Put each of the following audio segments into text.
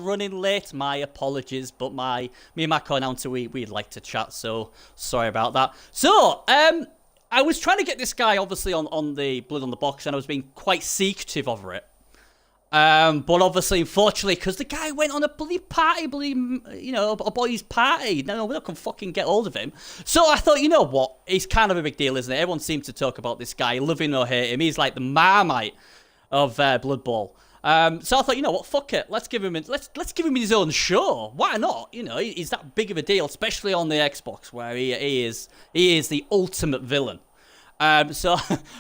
running late. My apologies, but me and my co-announcer, we'd like to chat, so sorry about that. So, I was trying to get this guy, obviously, on the Blood on the Box, and I was being quite secretive over it. But obviously, unfortunately, because the guy went on a bloody party, a boys' party. No, we're not going to fucking get hold of him. So I thought, you know what? He's kind of a big deal, isn't it? Everyone seems to talk about this guy, love him or hate him. He's like the Marmite of Blood Bowl. So I thought, you know what? Fuck it. Let's give him his own show. Why not? You know, he's that big of a deal, especially on the Xbox, where he is the ultimate villain. So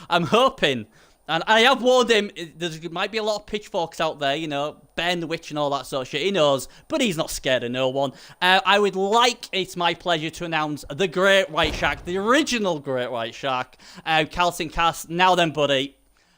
I'm hoping. And I have warned him, there might be a lot of pitchforks out there, you know, Ben the Witch and all that sort of shit. He knows, but he's not scared of no one. It's my pleasure to announce the Great White Shark, the original Great White Shark, Calcium Cas. Now then, buddy,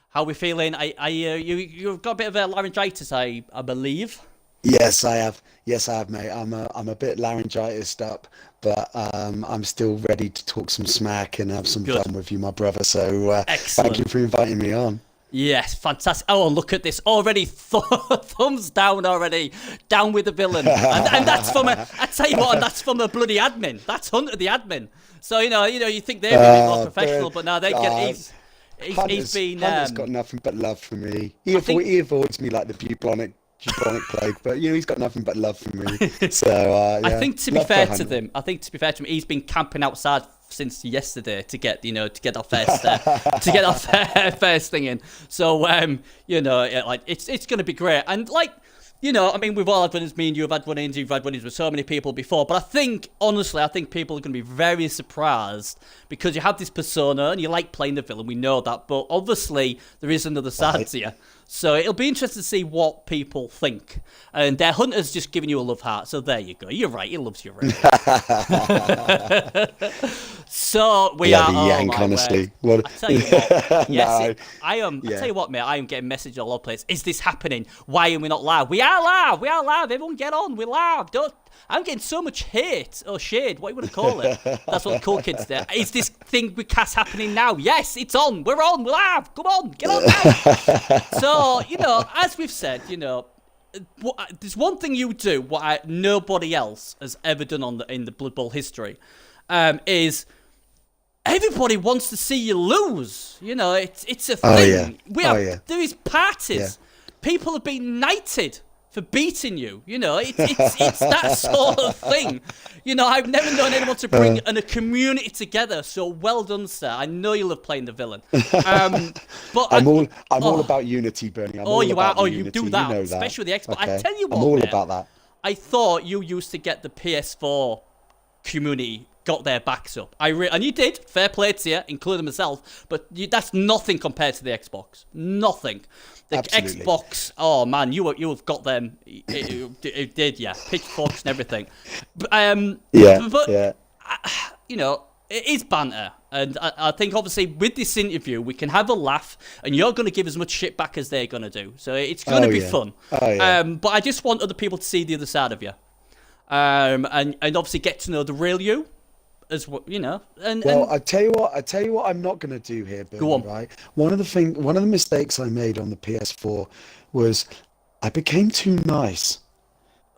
how are we feeling? You've got a bit of laryngitis, I believe. Yes, I have. Yes, I have, mate. I'm a bit laryngitis up, but I'm still ready to talk some smack and have some fun with you, my brother. So thank you for inviting me on. Yes, fantastic. Oh, look at this already. Thumbs down already. Down with the villain. And that's from I tell you what, that's from a bloody admin. That's Hunter the admin. So, you think they're really more professional, but now they get... He's been... Hunter's got nothing but love for me. He avoids me like the bubonic plague, but he's got nothing but love for me. So yeah, I think to be fair to him, he's been camping outside since yesterday to get our first thing in. So it's going to be great. And we've all had run-ins. Me and you have had run-ins. You've had run-ins with so many people before. But honestly, I think people are going to be very surprised because you have this persona and you like playing the villain. We know that. But obviously, there is another side to you. So it'll be interesting to see what people think. And Hunter's just giving you a love heart. So there you go. You're right. He loves you, right? So we are. Yank, honestly. I tell you what. Yes, I am. I tell you what, mate. I am getting messages all over the place. Is this happening? Why are we not live? We are live. We are live. Everyone get on. We're live. I'm getting so much hate or shade, what you want to call it. That's what the cool kids do. Is this thing with Cass happening now? Yes, it's on. We're on. We're live. Come on. Get on now. So, as we've said, there's one thing you do, nobody else has ever done in the Blood Bowl history, is everybody wants to see you lose. It's a thing. There is parties. Yeah. People have been knighted for beating you. It's that sort of thing. I've never known anyone to bring a community together. So well done, sir. I know you love playing the villain. But I'm all about unity, Bernie. You do that, especially with the Xbox. Okay. I tell you what, I'm all about that. I thought you used to get the PS4 community got their backs up. And you did. Fair play to you, including myself. But that's nothing compared to the Xbox. Nothing. The Absolutely. Xbox, oh man, you have got them. It did, yeah. Pitchforks and everything. But it is banter. And I think, obviously, with this interview, we can have a laugh, and you're going to give as much shit back as they're going to do. So it's going to be fun. Oh, yeah. But I just want other people to see the other side of you. And obviously get to know the real you. As well, I tell you what I'm not going to do here, Bill. Go on. Right? One of the mistakes I made on the PS4 was I became too nice.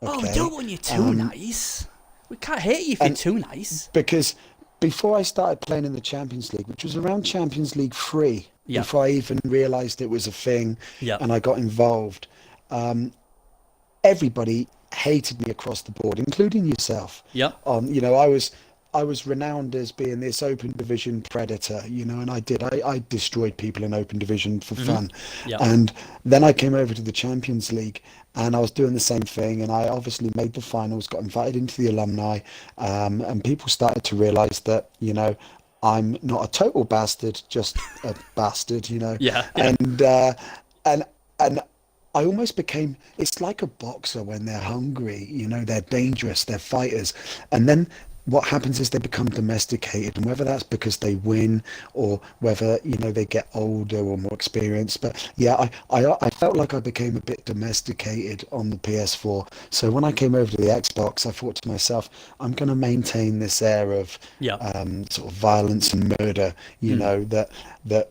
Okay? Oh, we don't want you too nice. We can't hate you if you're too nice. Because before I started playing in the Champions League, which was around Champions League 3, before I even realised it was a thing, and I got involved, everybody hated me across the board, including yourself. Yeah. I was renowned as being this open division predator, and I destroyed people in open division for fun. Yeah. And then I came over to the Champions League and I was doing the same thing, and I obviously made the finals, got invited into the alumni, and people started to realize that, I'm not a total bastard, just a bastard, Yeah. And I almost became, it's like a boxer when they're hungry, they're dangerous, they're fighters. And then what happens is they become domesticated, and whether that's because they win or whether, they get older or more experienced. But yeah, I felt like I became a bit domesticated on the PS4. So when I came over to the Xbox, I thought to myself, I'm going to maintain this air of sort of violence and murder, that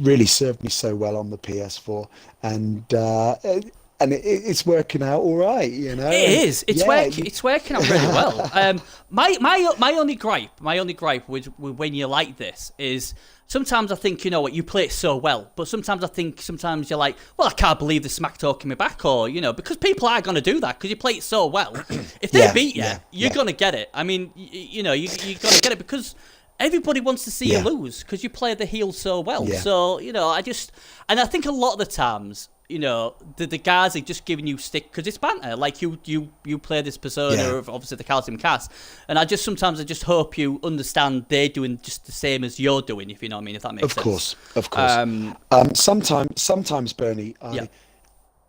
really served me so well on the PS4. And it's working out all right, you know. It And is. yeah, It's working out really well. My only gripe with when you like this is sometimes I think, you know what, you play it so well, but sometimes you're like, well, I can't believe the smack talking me back, or you know, because people are gonna do that because you play it so well. If they yeah, beat you, yeah, you're yeah, gonna get it. I mean, you know, you're gonna get it because everybody wants to see you yeah, lose because you play the heel so well. yeah. So, you know, and I think a lot of the times, you know, the guys are just giving you stick because it's banter. Like you play this persona Yeah. of obviously the Calcium Cas, and sometimes I just hope you understand they're doing just the same as you're doing, if you know what I mean, if that makes Of sense. course, of course. Sometimes, Bernie, Yeah,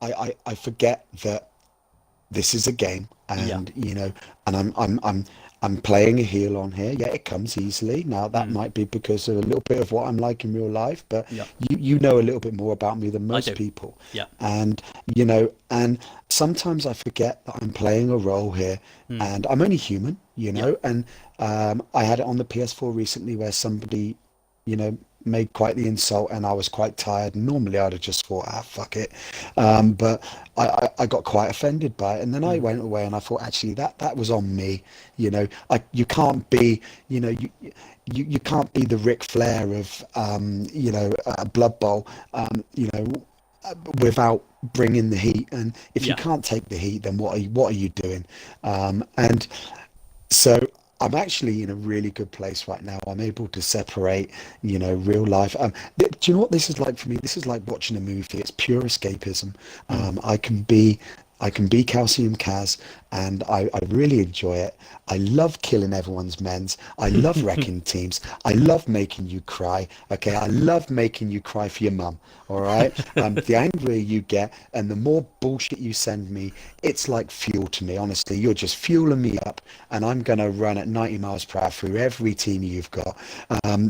I forget that this is a game, yeah, and you know, and I'm playing a heel on here. Yeah, it comes easily. Now that might be because of a little bit of what I'm like in real life, but yeah. you know a little bit more about me than I most do. people. Yeah. And you know, and sometimes I forget that I'm playing a role here, Mm. and I'm only human, you Yeah. know. And I had it on the PS4 recently where somebody, you know, made quite the insult, and I was quite tired. Normally, I'd have just thought, ah, fuck it. But I got quite offended by it, and then I Mm. went away and I thought, actually, that was on me. You know, you can't be, you know, you can't be the Ric Flair of, you know, Blood Bowl, you know, without bringing the heat. And if you Yeah. can't take the heat, then what are you doing? And so I'm actually in a really good place right now. I'm able to separate, you know, real life. Do you know what this is like for me? This is like watching a movie. It's pure escapism. Mm. I can be Calcium Cas, and I really enjoy it. I love killing everyone's men's. I love wrecking teams. I love making you cry. Okay, I love making you cry for your mum. All right. The angrier you get, and the more bullshit you send me, it's like fuel to me. Honestly, you're just fueling me up, and I'm gonna run at 90 miles per hour through every team you've got.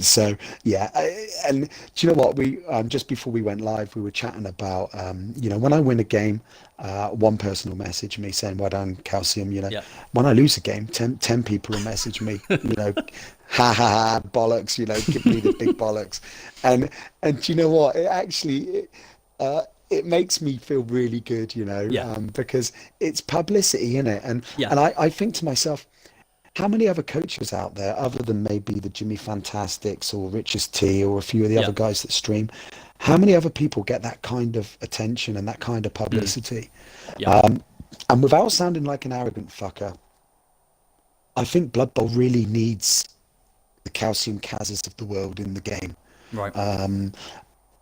So yeah, and do you know what? We just before we went live, we were chatting about you know, when I win a game, one person will message me saying, "Well done, Calcium." You know, Yeah. when I lose a game, 10 people will message me. You know, ha ha ha, bollocks. You know, give me the big bollocks. And do you know what? It makes me feel really good. You know, Yeah. because it's publicity in it, Yeah. and I think to myself, how many other coaches out there, other than maybe the Jimmy Fantastics or Richest T or a few of the Yeah. other guys that stream, how many other people get that kind of attention and that kind of Mm. publicity? Yeah. Um, and without sounding like an arrogant fucker, I think Blood Bowl really needs the Calcium Cases of the world in the game. Right. Um,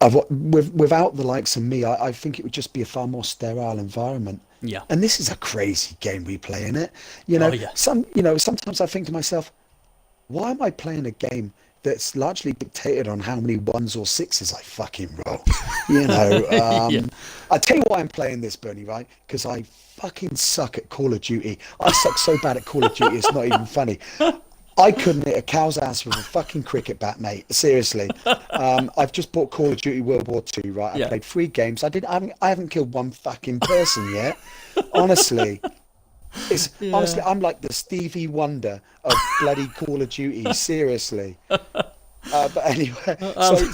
without the likes of me, I think it would just be a far more sterile environment. Yeah. And this is a crazy game we play in it. Oh yeah. You know, sometimes I think to myself, why am I playing a game that's largely dictated on how many ones or sixes I fucking roll? You know, Yeah. I tell you why I'm playing this, Bernie, right? Because I fucking suck at Call of Duty. I suck so bad at Call of Duty, it's not even funny. I couldn't hit a cow's ass with a fucking cricket bat, mate. Seriously. I've just bought Call of Duty World War II, right? I Yeah. played 3 games. I haven't killed one fucking person yet. Honestly. Honestly, Yeah. I'm like the Stevie Wonder of bloody Call of Duty. Seriously. But anyway, Um,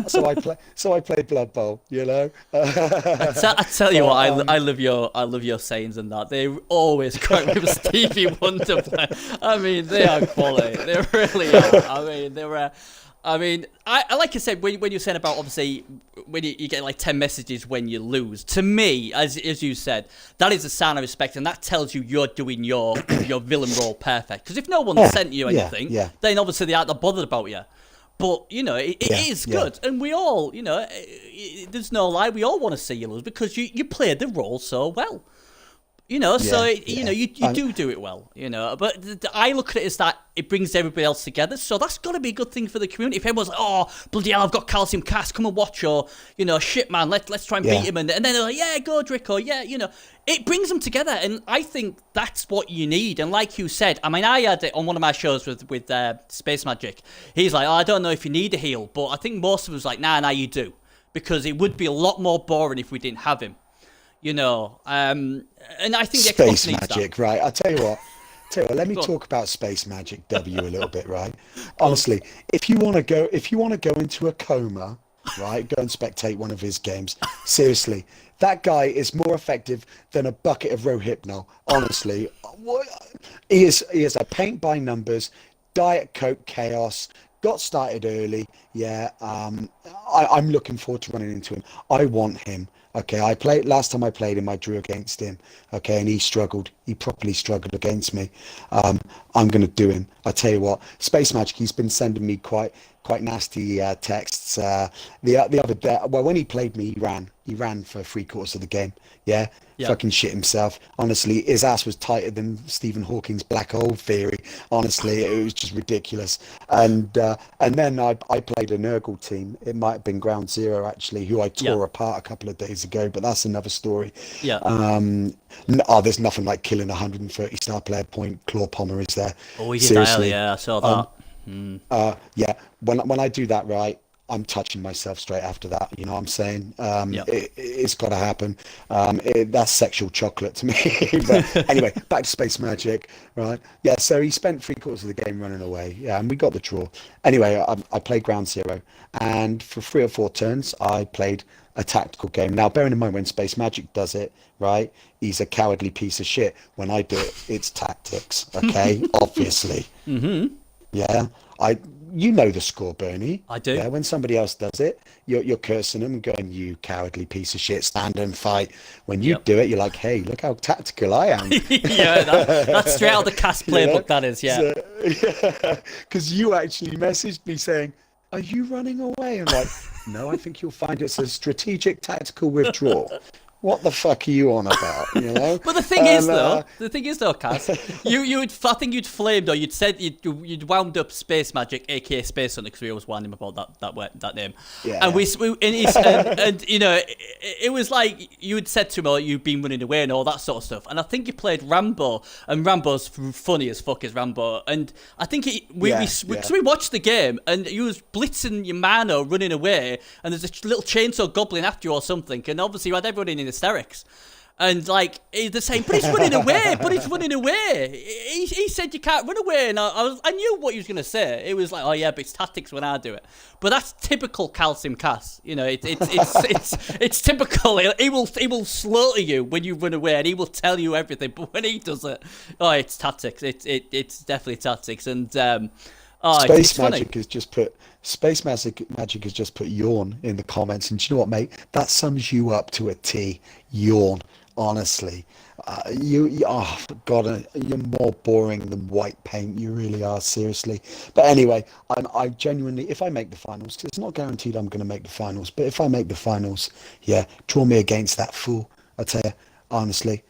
so I play Blood Bowl, you know. I tell you what, But I love your sayings and that. They always crack me with Stevie Wonder play. I mean, they are quality. They really are. I mean, they were. I mean, I like I said when you're saying about obviously when you get like 10 messages when you lose. To me, as you said, that is a sign of respect, and that tells you you're doing your villain role perfect. Because if no one yeah, sent you yeah, anything, yeah, then obviously they aren't that bothered about you. But, you know, it yeah, is yeah, good. And we all, you know, there's no lie, we all want to see you lose because you played the role so well. You know, so, yeah, you know, yeah. you do it well, you know. But I look at it as that it brings everybody else together. So that's got to be a good thing for the community. If everyone's like, oh, bloody hell, I've got Calcium Cas, come and watch, or, you know, shit, man, let's try and beat Yeah. him. And then they're like, yeah, go, Drico, yeah, you know. It brings them together, and I think that's what you need. And like you said, I mean, I had it on one of my shows with Space Magic. He's like, oh, I don't know if you need a heel, but I think most of us like, nah, you do. Because it would be a lot more boring if we didn't have him. You know, and I think the Xbox Space needs Magic, that. right? Tell you what, let me Go on. talk about Space Magic W a little bit, right? Go on. Honestly, if you want to go into a coma, right, go and spectate one of his games. Seriously, That guy is more effective than a bucket of Rohypnol. Honestly, he is a paint by numbers, Diet Coke chaos. Got started early. Yeah, I'm looking forward to running into him. I want him. Okay, I played last time I played him. I drew against him. Okay, and he struggled. He properly struggled against me. I'm going to do him. I tell you what, Space Magic. He's been sending me quite nasty texts. The other day, well, when he played me, he ran. He ran for three-quarters of the game. Yeah, Yeah. fucking shit himself. Honestly, his ass was tighter than Stephen Hawking's black hole theory. Honestly, it was just ridiculous. And then I played a Nurgle team. It might have been Ground Zero actually, who I Yeah. tore apart a couple of days ago. But that's another story. Yeah. There's nothing like killing a 130 star player point. Claw Pommer is there. Oh, he did that Seriously. earlier. I saw that. Yeah, when I do that right, I'm touching myself straight after that. You know what I'm saying? Yeah. It's got to happen. That's sexual chocolate to me. But anyway, back to Space Magic, right? Yeah, so he spent three-quarters of the game running away. Yeah, and we got the draw. Anyway, I played Ground Zero, and for 3 or 4 turns, I played a tactical game. Now, bearing in mind when Space Magic does it, right? He's a cowardly piece of shit. When I do it, it's tactics. Okay, obviously. Yeah, you know the score, Bernie. I do. Yeah, when somebody else does it, you're cursing them and going, "You cowardly piece of shit, stand and fight." When you Yep. do it, you're like, "Hey, look how tactical I am." Yeah, that's straight out of the cast playbook. That is, yeah. So, yeah, because you actually messaged me saying, "Are you running away?" And like, no, I think you'll find it's a strategic tactical withdrawal. What the fuck are you on about? You know? But the thing is, though, Cass, I think you'd flamed or you'd said you'd wound up Space Magic, aka Space Hunter, because we always wound him about that name. Yeah. And you know, it was like you had said to him, "Oh, you've been running away" and all that sort of stuff. And I think you played Rambo, and Rambo's funny as fuck as Rambo. And I think we watched the game, and you was blitzing your mano running away, and there's a little chainsaw goblin after you or something, and obviously you had everyone in hysterics. And like they're saying, but he's running away. But he's running away. He said you can't run away, and I knew what he was gonna say. It was like, oh yeah, but it's tactics when I do it. But that's typical Calcium Cas. You know, it's typical. He will slaughter you when you run away, and he will tell you everything. But when he does it, oh, it's tactics. It's definitely tactics. And Space Magic has just put Magic has just put yawn in the comments, and do you know what, mate? That sums you up to a T. Yawn. Honestly, oh God, you're more boring than white paint. You really are, seriously. But anyway, I genuinely, if I make the finals, 'cause it's not guaranteed I'm going to make the finals, but if I make the finals, yeah, draw me against that fool. I tell you, honestly,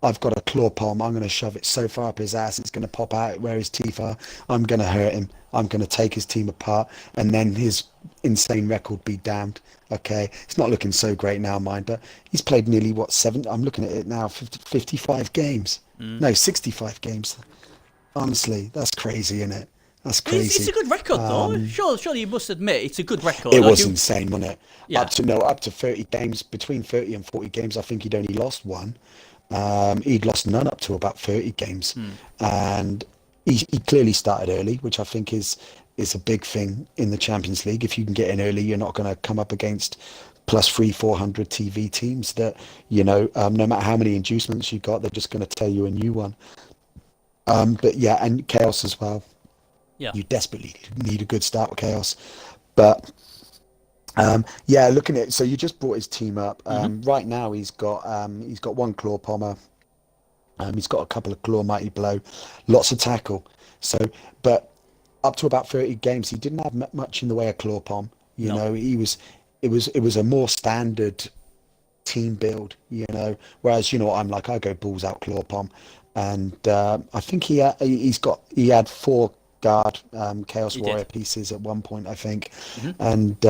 I've got a claw palm. I'm going to shove it so far up his ass, it's going to pop out where his teeth are. I'm going to hurt him. I'm going to take his team apart, and then his insane record be damned. Okay, it's not looking so great now, mind, but he's played nearly I'm looking at it now, 55 games. No, 65 games. Honestly, that's crazy, isn't it? That's crazy. It's a good record, though. Surely you must admit it's a good record. It was insane, wasn't it? Yeah. Up to 30 games, between 30 and 40 games, I think he'd only lost one. He'd lost none up to about 30 games. And he clearly started early, which I think is a big thing in the Champions League. If you can get in early, you're not going to come up against plus 300-400 TV teams that, you know, no matter how many inducements you got, they're just going to tell you a new one. But yeah, and Chaos as well. Yeah. You desperately need a good start with Chaos. But yeah, looking at it, so you just brought his team up. Right now he's got one Claw Pommer. He's got a couple of Claw Mighty Blow, lots of tackle. So, but up to about 30 games, he didn't have much in the way of Claw Pom. You know, it was a more standard team build. You know, whereas I'm like, I go balls out Claw Pom, and I think he had 4 guard Chaos Warrior pieces at one point, I think, and.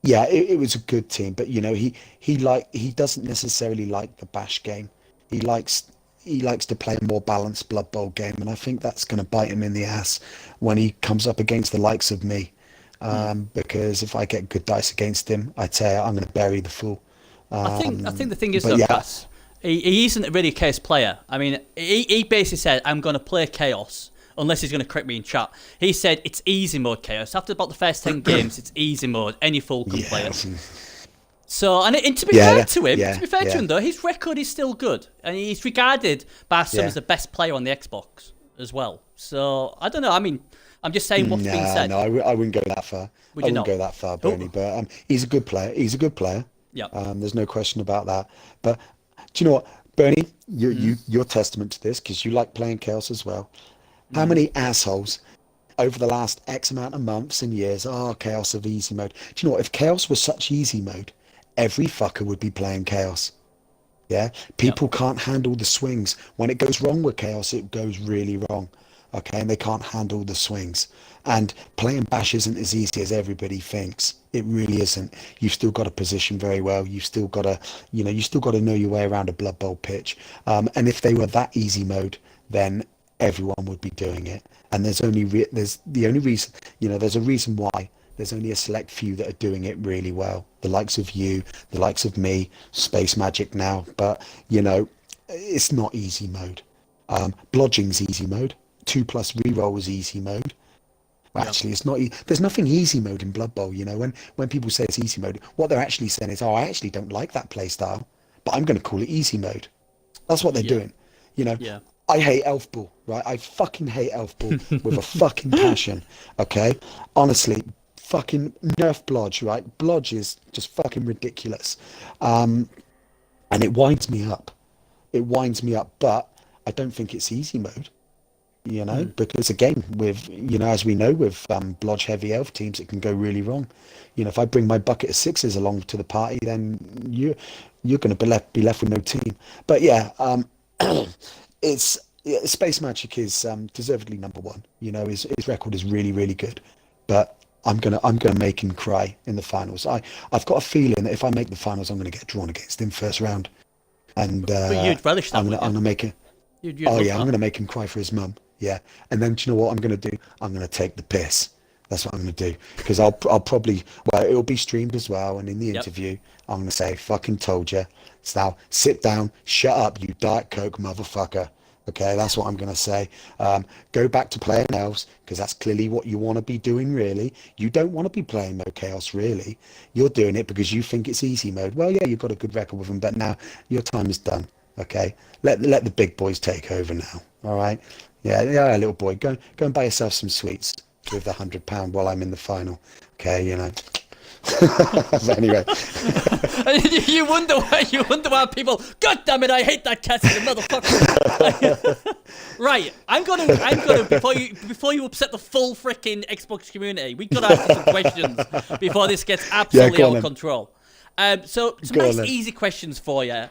Yeah, it was a good team, but he doesn't necessarily like the bash game. He likes to play a more balanced Blood Bowl game, and I think that's going to bite him in the ass when he comes up against the likes of me. Because if I get good dice against him, I tell you, I'm going to bury the fool. I think the thing is though, Cass, he isn't really a Chaos player. I mean, he basically said, "I'm going to play Chaos." Unless he's going to correct me in chat. He said it's easy mode Chaos. After about the first 10 games, it's easy mode. Any fool can play it. So, and to be Yeah, fair to him, yeah, though, his record is still good, and he's regarded by some yeah. as the best player on the Xbox as well. So, I don't know. I mean, I'm just saying what's being Nah, said. no, I wouldn't go that far. Would I you wouldn't not? go that far, Bernie. Oh, But he's a good player. He's a good player. yeah. There's no question about that. But do you know what, Bernie? Mm, You're testament to this because you like playing chaos as well. How mm, many assholes over the last X amount of months and years? Oh, chaos of easy mode. Do you know what? If chaos was such easy mode, every fucker would be playing chaos. Yeah, yeah. people can't handle the swings. When it goes wrong with chaos, it goes really wrong. Okay, and they can't handle the swings. And playing bash isn't as easy as everybody thinks. It really isn't. You've still got to position very well. You've still got to, you still got to know your way around a Blood Bowl pitch. And if they were that easy mode, then everyone would be doing it. And there's the only reason, there's a reason why. There's only a select few that are doing it really well. The likes of you, the likes of me, Space Magic now. But, it's not easy mode. Blodging's easy mode. 2+ reroll is easy mode. Well, Yeah. actually, it's not. There's nothing easy mode in Blood Bowl. When people say it's easy mode, what they're actually saying is, "Oh, I actually don't like that play style, but I'm going to call it easy mode." That's what they're Yeah. doing. You know, Yeah. I hate Elf Ball, right? I fucking hate Elf Ball with a fucking passion. Okay, honestly, fucking nerf Blodge, right? Blodge is just fucking ridiculous, and it winds me up. It winds me up, but I don't think it's easy mode. Mm. Because again, with as we know, with blodge heavy elf teams, it can go really wrong. If I bring my bucket of sixes along to the party, then you're going to be left with no team. But yeah, it's Space Magic is deservedly number one. His record is really really good, but I'm gonna make him cry in the finals. I've got a feeling that if I make the finals, I'm gonna get drawn against him first round, and But you'd relish that, I'm gonna would I'm you? gonna make it. You'd Oh love yeah, I'm that. gonna make him cry for his mum. Yeah, and then do you know what I'm gonna do? I'm gonna take the piss. That's what I'm gonna do because I'll probably it'll be streamed as well, and in the Yep. interview I'm gonna say fucking told you. So now sit down, shut up, you Diet Coke motherfucker. Okay, that's what I'm gonna say. Go back to playing elves because that's clearly what you want to be doing. Really, you don't want to be playing mode chaos. Really, you're doing it because you think it's easy mode. Well, yeah, you've got a good record with them, but now your time is done. Okay, let the big boys take over now. All right. Yeah, yeah, little boy, go and buy yourself some sweets with the £100 while I'm in the final. Okay. But anyway, you wonder why people. God damn it! I hate that Cassidy motherfucker. Right, I'm gonna before you upset the full freaking Xbox community, we gotta ask you some questions before this gets yeah, absolutely go out on of then. control. So some Go on nice then. easy questions for you. How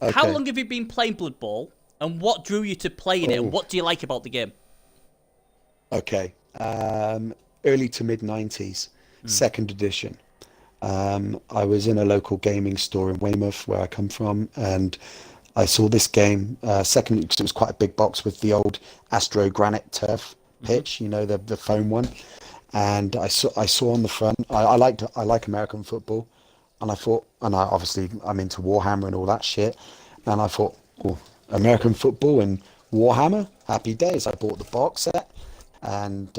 Okay. long have you been playing Blood Bowl, and what drew you to playing it, and Oh, what do you like about the game? okay. Early to mid 90s, Mm. second edition. I was in a local gaming store in Weymouth, where I come from, and I saw this game. Second, because it was quite a big box with the old Astro Granite turf Hmm. pitch, the foam one. And I saw on the front. I like American football, and I thought, and obviously I'm into Warhammer and all that shit, and I thought, oh, American football and Warhammer, happy days. I bought the box set, and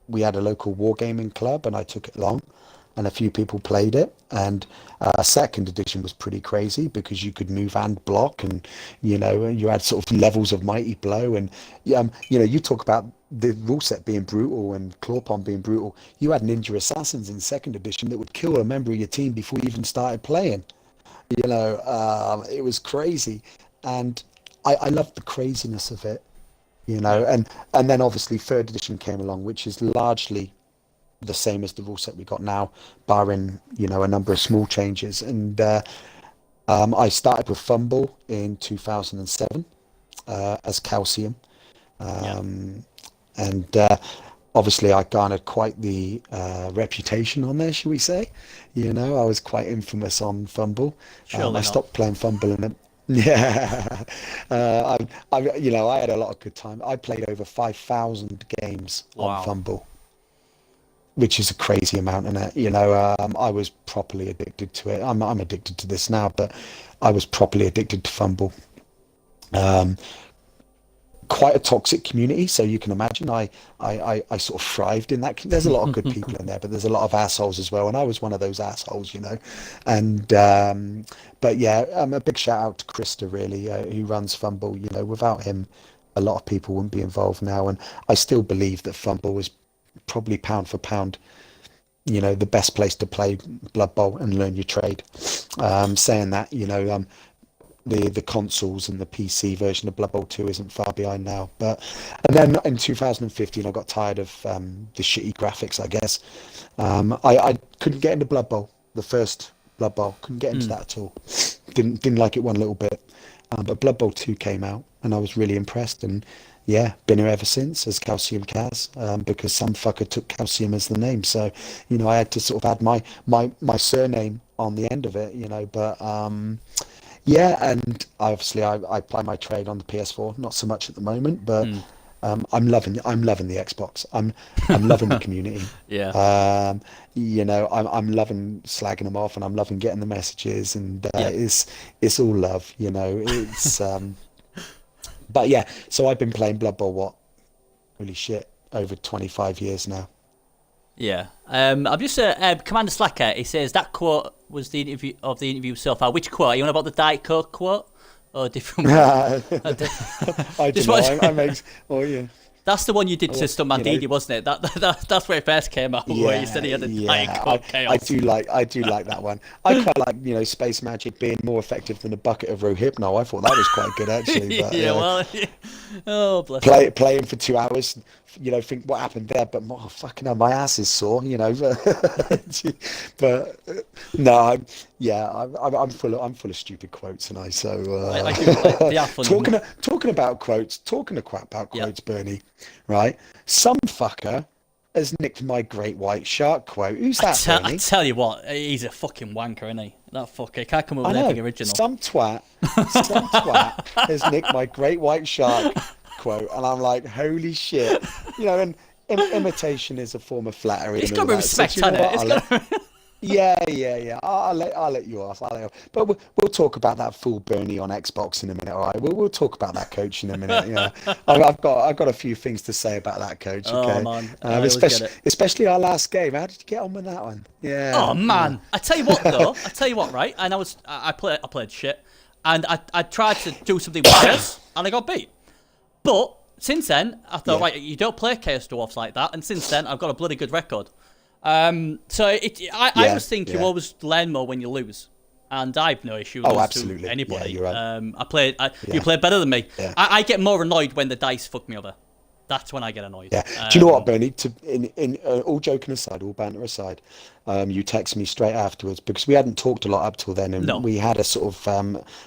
we had a local wargaming club, and I took it along, and a few people played it. And second edition was pretty crazy because you could move and block, and you had sort of levels of mighty blow. And you talk about the rule set being brutal and Clawpon being brutal. You had ninja assassins in second edition that would kill a member of your team before you even started playing. It was crazy, and I loved the craziness of it. Yeah. And then obviously third edition came along, which is largely the same as the rule set we got now, barring a number of small changes. And I started with Fumble in 2007 as Calcium, Yeah. and obviously I garnered quite the reputation on there, shall we say? I was quite infamous on Fumble. I Surely not. stopped playing Fumble and yeah, I had a lot of good time. I played over 5,000 games on Wow. Fumble, which is a crazy amount, and I was properly addicted to it. I'm addicted to this now, but I was properly addicted to Fumble. Um, quite a toxic community. So you can imagine I sort of thrived in that. There's a lot of good people in there, but there's a lot of assholes as well. And I was one of those assholes, you know. And but yeah, a big shout out to Krista, really, who runs Fumble. You know, without him, a lot of people wouldn't be involved now. And I still believe that Fumble was probably pound for pound, you know, the best place to play Blood Bowl and learn your trade. Saying that, you know, the consoles and the PC version of Blood Bowl 2 isn't far behind now. But and then in 2015, I got tired of the shitty graphics, I guess. I couldn't get into Blood Bowl, the first Blood Bowl. Couldn't get into that at all. Didn't like it one little bit. But Blood Bowl 2 came out, and I was really impressed. And yeah, been here ever since as Calcium Cas, because some fucker took Calcium as the name. So, you know, I had to sort of add my surname on the end of it, you know. But yeah, and obviously I play my trade on the PS4, not so much at the moment, but I'm loving the Xbox. I'm loving the community. Yeah. You know, I'm loving slagging them off, and I'm loving getting the messages, and it's all love, you know. It's but yeah, so I've been playing Blood Bowl, what? Holy shit, over 25 years now. Yeah. I'm just Commander Slacker. He says that quote was the interview so far. Which quote? Are you on about the Diet Coke quote or a different one? I don't know. I make. Oh yeah. That's the one you did to Stuntman Didi, wasn't it? That's where it first came out. Where you said he had a Diet Coke chaos. I do like that one. I quite like, you know, Space Magic being more effective than a bucket of Rohypnol. I thought that was quite good actually. But, yeah, well, oh bless. Playing for 2 hours, you know, think what happened there, but oh, fucking hell, my ass is sore, you know. But no, I'm full of stupid quotes, and so I do like, they are funny. talking about quotes, Bernie, right? Some fucker has nicked my great white shark quote. Who's that, Bernie? I tell you what, he's a fucking wanker, isn't he? That fucker can't come up with anything original. Some twat has nicked my great white shark quote, and I'm like, holy shit, you know. And imitation is a form of flattery. It's got to be respect, hasn't it? Yeah. I'll let you off. But we'll talk about that fool Bernie on Xbox in a minute. All right, we'll talk about that coach in a minute. Yeah, I've got a few things to say about that coach. Okay, oh man, especially our last game. How did you get on with that one? Yeah. Oh man, I tell you what though. Right? And I played shit, and I tried to do something with this, and I got beat. But since then, I thought, right, you don't play Chaos Dwarfs like that, and since then, I've got a bloody good record. So I always think you always learn more when you lose, and I've no issue losing to anybody. Yeah, you're right. You played better than me. Yeah. I get more annoyed when the dice fuck me over. That's when I get annoyed. Yeah. Do you know what, Bernie? In all joking aside, all banter aside, you text me straight afterwards because we hadn't talked a lot up till then, and we had a sort of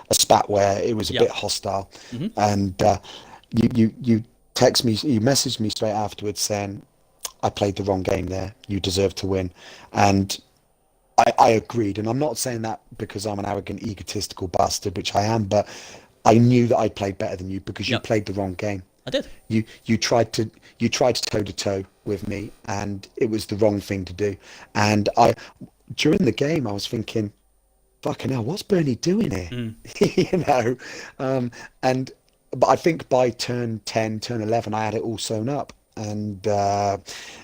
a spat where it was a bit hostile, and you text me, you messaged me straight afterwards saying, I played the wrong game there. You deserve to win. And I agreed. And I'm not saying that because I'm an arrogant, egotistical bastard, which I am, but I knew that I played better than you because you played the wrong game. I did. You tried to toe to toe with me, and it was the wrong thing to do. And during the game I was thinking, fucking hell, what's Bernie doing here? You know? But I think by turn 10, turn 11, I had it all sewn up. And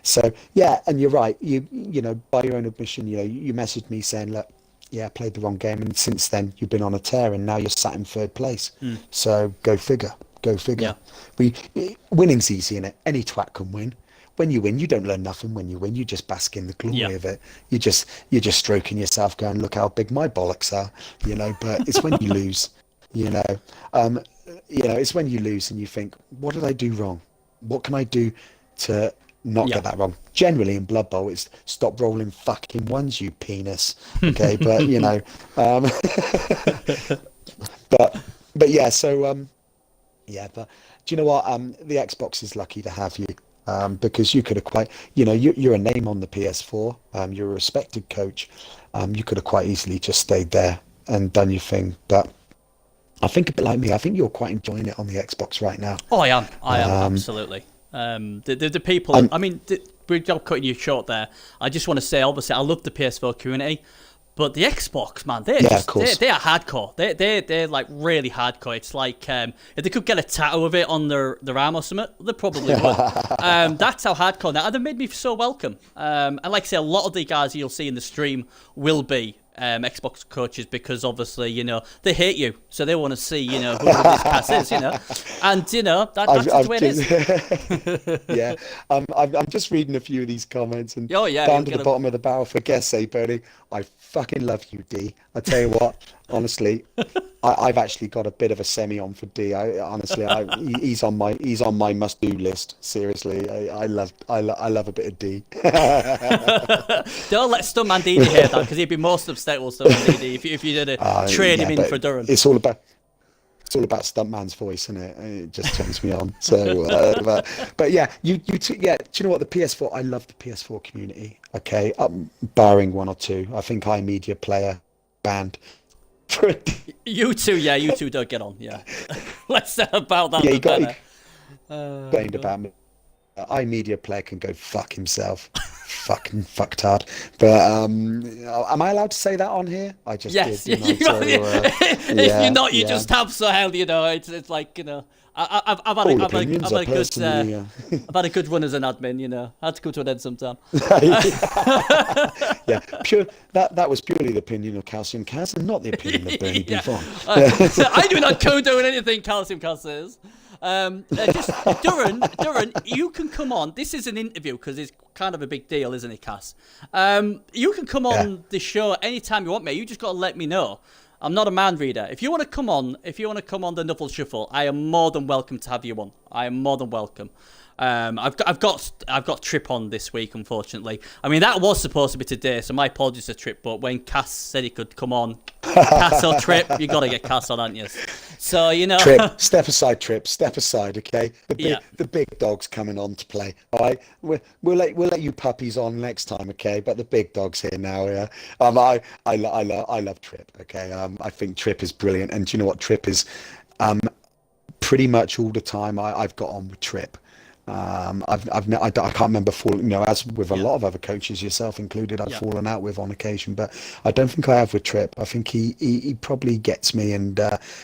so yeah, and you're right. You know, by your own admission, you know, you messaged me saying, look, I played the wrong game, and since then you've been on a tear, and now you're sat in third place. So go figure. Winning's easy, innit? Any twat can win. When you win, you don't learn nothing. When you win, you just bask in the glory of it. You're just stroking yourself, going, look how big my bollocks are, you know. But it's when you lose, you know. It's when you lose and you think, what did I do wrong? What can I do to not get that wrong? Generally in Blood Bowl, it's stop rolling fucking ones, you penis. Okay, but you know, but yeah. So but do you know what? The Xbox is lucky to have you, because you could have quite, you know, you're a name on the PS4. You're a respected coach. You could have quite easily just stayed there and done your thing, but I think a bit like me. I think you're quite enjoying it on the Xbox right now. Oh, I am absolutely. The people. I mean, we're cutting you short there. I just want to say, obviously, I love the PS4 community, But the Xbox, man, they're Yeah, of just course. they're hardcore. They're like really hardcore. It's like if they could get a tattoo of it on their arm or something, they probably would. That's how hardcore now. And they made me so welcome. And like I say, a lot of the guys you'll see in the stream will be Xbox coaches because obviously, they hate you. So they want to see, who this Cas is, And, that's the way it is. Yeah, I'm just reading a few of these comments and Oh, yeah, down to the bottom of the barrel for guess say, Bernie. I fucking love you, D. I tell you what, honestly, I've actually got a bit of a semi on for D. He's on my must do list. Seriously, I love a bit of D. Don't let Stuntman Didi hear that because he'd be most upset with Stuntman Didi if you did trade him in for Durham. It's all about Stuntman's voice, isn't it? It just turns me on. So, but yeah, you two, yeah. Do you know what, the PS4? I love the PS4 community. Okay, barring one or two, I think iMedia Player banned. You two don't get on. Yeah, let's say about that. Yeah, you got complained about me. iMedia Player can go fuck himself. Fucking fucktard. But am I allowed to say that on here? I just yes. did. If you're not, you just have. So hell, it's like I've had a good run as an admin. I had to come to an end sometime. Yeah, that was purely the opinion of Calcium Cas and not the opinion of Bernie Buffon. I do not condone anything Calcium Cas says. Just Duran, you can come on. This is an interview because it's kind of a big deal, isn't it, Cas? You can come on the show anytime you want, mate. You just got to let me know. I'm not a man reader. If you want to come on the Knuckle Shuffle, I am more than welcome to have you on. I am more than welcome. I've got Trip on this week, unfortunately. I mean, that was supposed to be today, so my apologies to Trip. But when Cas said he could come on, Cas or Trip, you got to get Cas on, aren't you? So Trip, step aside, Trip, step aside, okay? The big dog's coming on to play. All right, we'll let you puppies on next time, okay? But the big dog's here now, yeah. I love Trip, okay? I think Trip is brilliant, and do you know what Trip is? Pretty much all the time I've got on with Trip. I can't remember falling, as with a lot of other coaches, yourself included, I've fallen out with on occasion, but I don't think I have with Trip. I think he probably gets me, and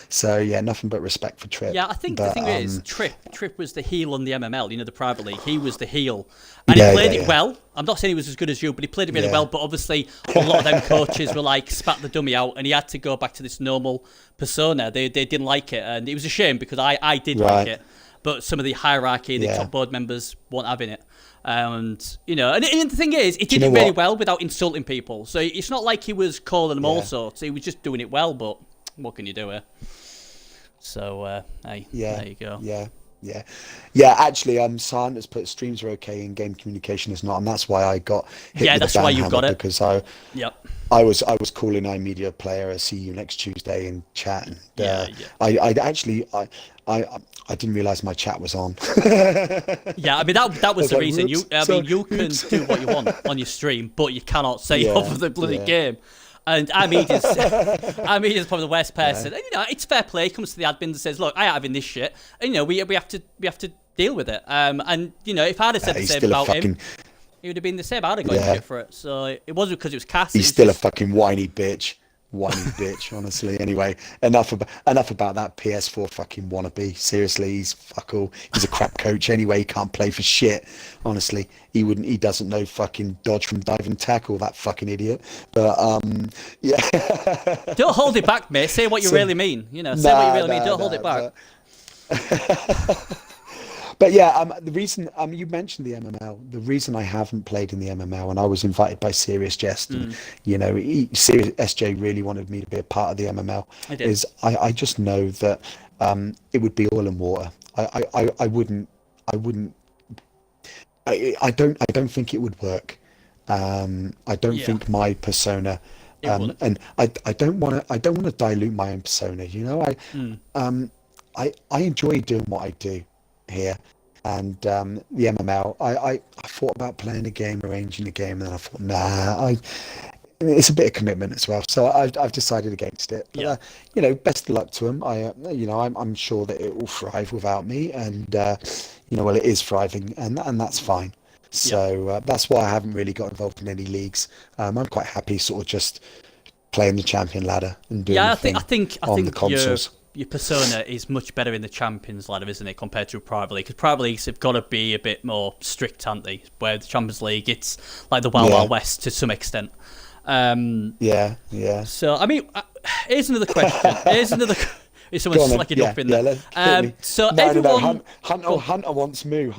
so yeah, nothing but respect for Trip. Yeah, I think the thing is, Trip was the heel on the MML, the private league. He was the heel, and he played it well. I'm not saying he was as good as you, but he played it really well. But obviously, a lot of them coaches were like spat the dummy out, and he had to go back to this normal persona. They didn't like it, and it was a shame because I did like it. But some of the hierarchy, the top board members weren't having it. And the thing is, he did it really well without insulting people. So it's not like he was calling them all sorts. He was just doing it well, but what can you do here? So, there you go. Yeah. Actually, Sian has put streams are okay and game communication is not, and that's why I got hit with that's the why you got it. Because I was calling iMedia Player. See you next Tuesday in chat. And, I didn't realize my chat was on. Yeah, I mean that was the reason. You can do what you want on your stream, but you cannot say off of the bloody game. And Amedia's probably the worst person. And, it's fair play. He comes to the admin and says, "Look, I ain't having this shit." And we have to deal with it. And if I'd have said the same about him, he would have been the same. I'd have got shit for it. So it wasn't because it was Cas. He's still a fucking whiny bitch. Honestly. Anyway, enough about that PS4 fucking wannabe. Seriously, he's fuck all. He's a crap coach anyway. He can't play for shit. Honestly, he doesn't know fucking dodge from dive and tackle, that fucking idiot. But yeah. Don't hold it back, mate. Say what you really mean. Say what you really mean. Don't hold it back. But yeah, the reason you mentioned the MML, the reason I haven't played in the MML, and I was invited by Serious Jest, and Serious SJ really wanted me to be a part of the MML. Is I just know that it would be oil and water. I don't think it would work. I don't think my persona, and I don't want to dilute my own persona. I enjoy doing what I do here, and the MML. I thought about playing a game, arranging a game, and then I thought, it's a bit of commitment as well. So I've decided against it. But, best of luck to him. I'm sure that it will thrive without me, and it is thriving, and that's fine. So that's why I haven't really got involved in any leagues. I'm quite happy, sort of just playing the champion ladder and doing Yeah, the thing I think on the consoles. your persona is much better in the Champions ladder, isn't it, compared to Private League? Because Private Leagues have got to be a bit more strict, haven't they? Where the Champions League, it's like the Wild Wild West to some extent. Yeah. So, I mean, here's another question. Is someone slacking up in there? So no, everyone... Hunter wants Moo.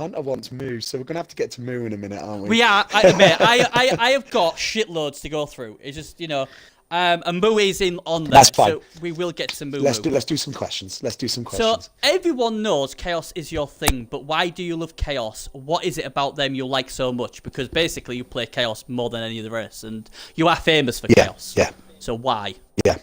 So we're gonna have to get to Moo in a minute, aren't we? We are. I admit, I have got shitloads to go through. It's just, and Moo is on there. That's fine. So we will get to Moo. Let's do some questions. So everyone knows Chaos is your thing, but why do you love Chaos? What is it about them you like so much? Because basically you play Chaos more than any of the rest, and you are famous for Chaos. Yeah. So why? Yeah.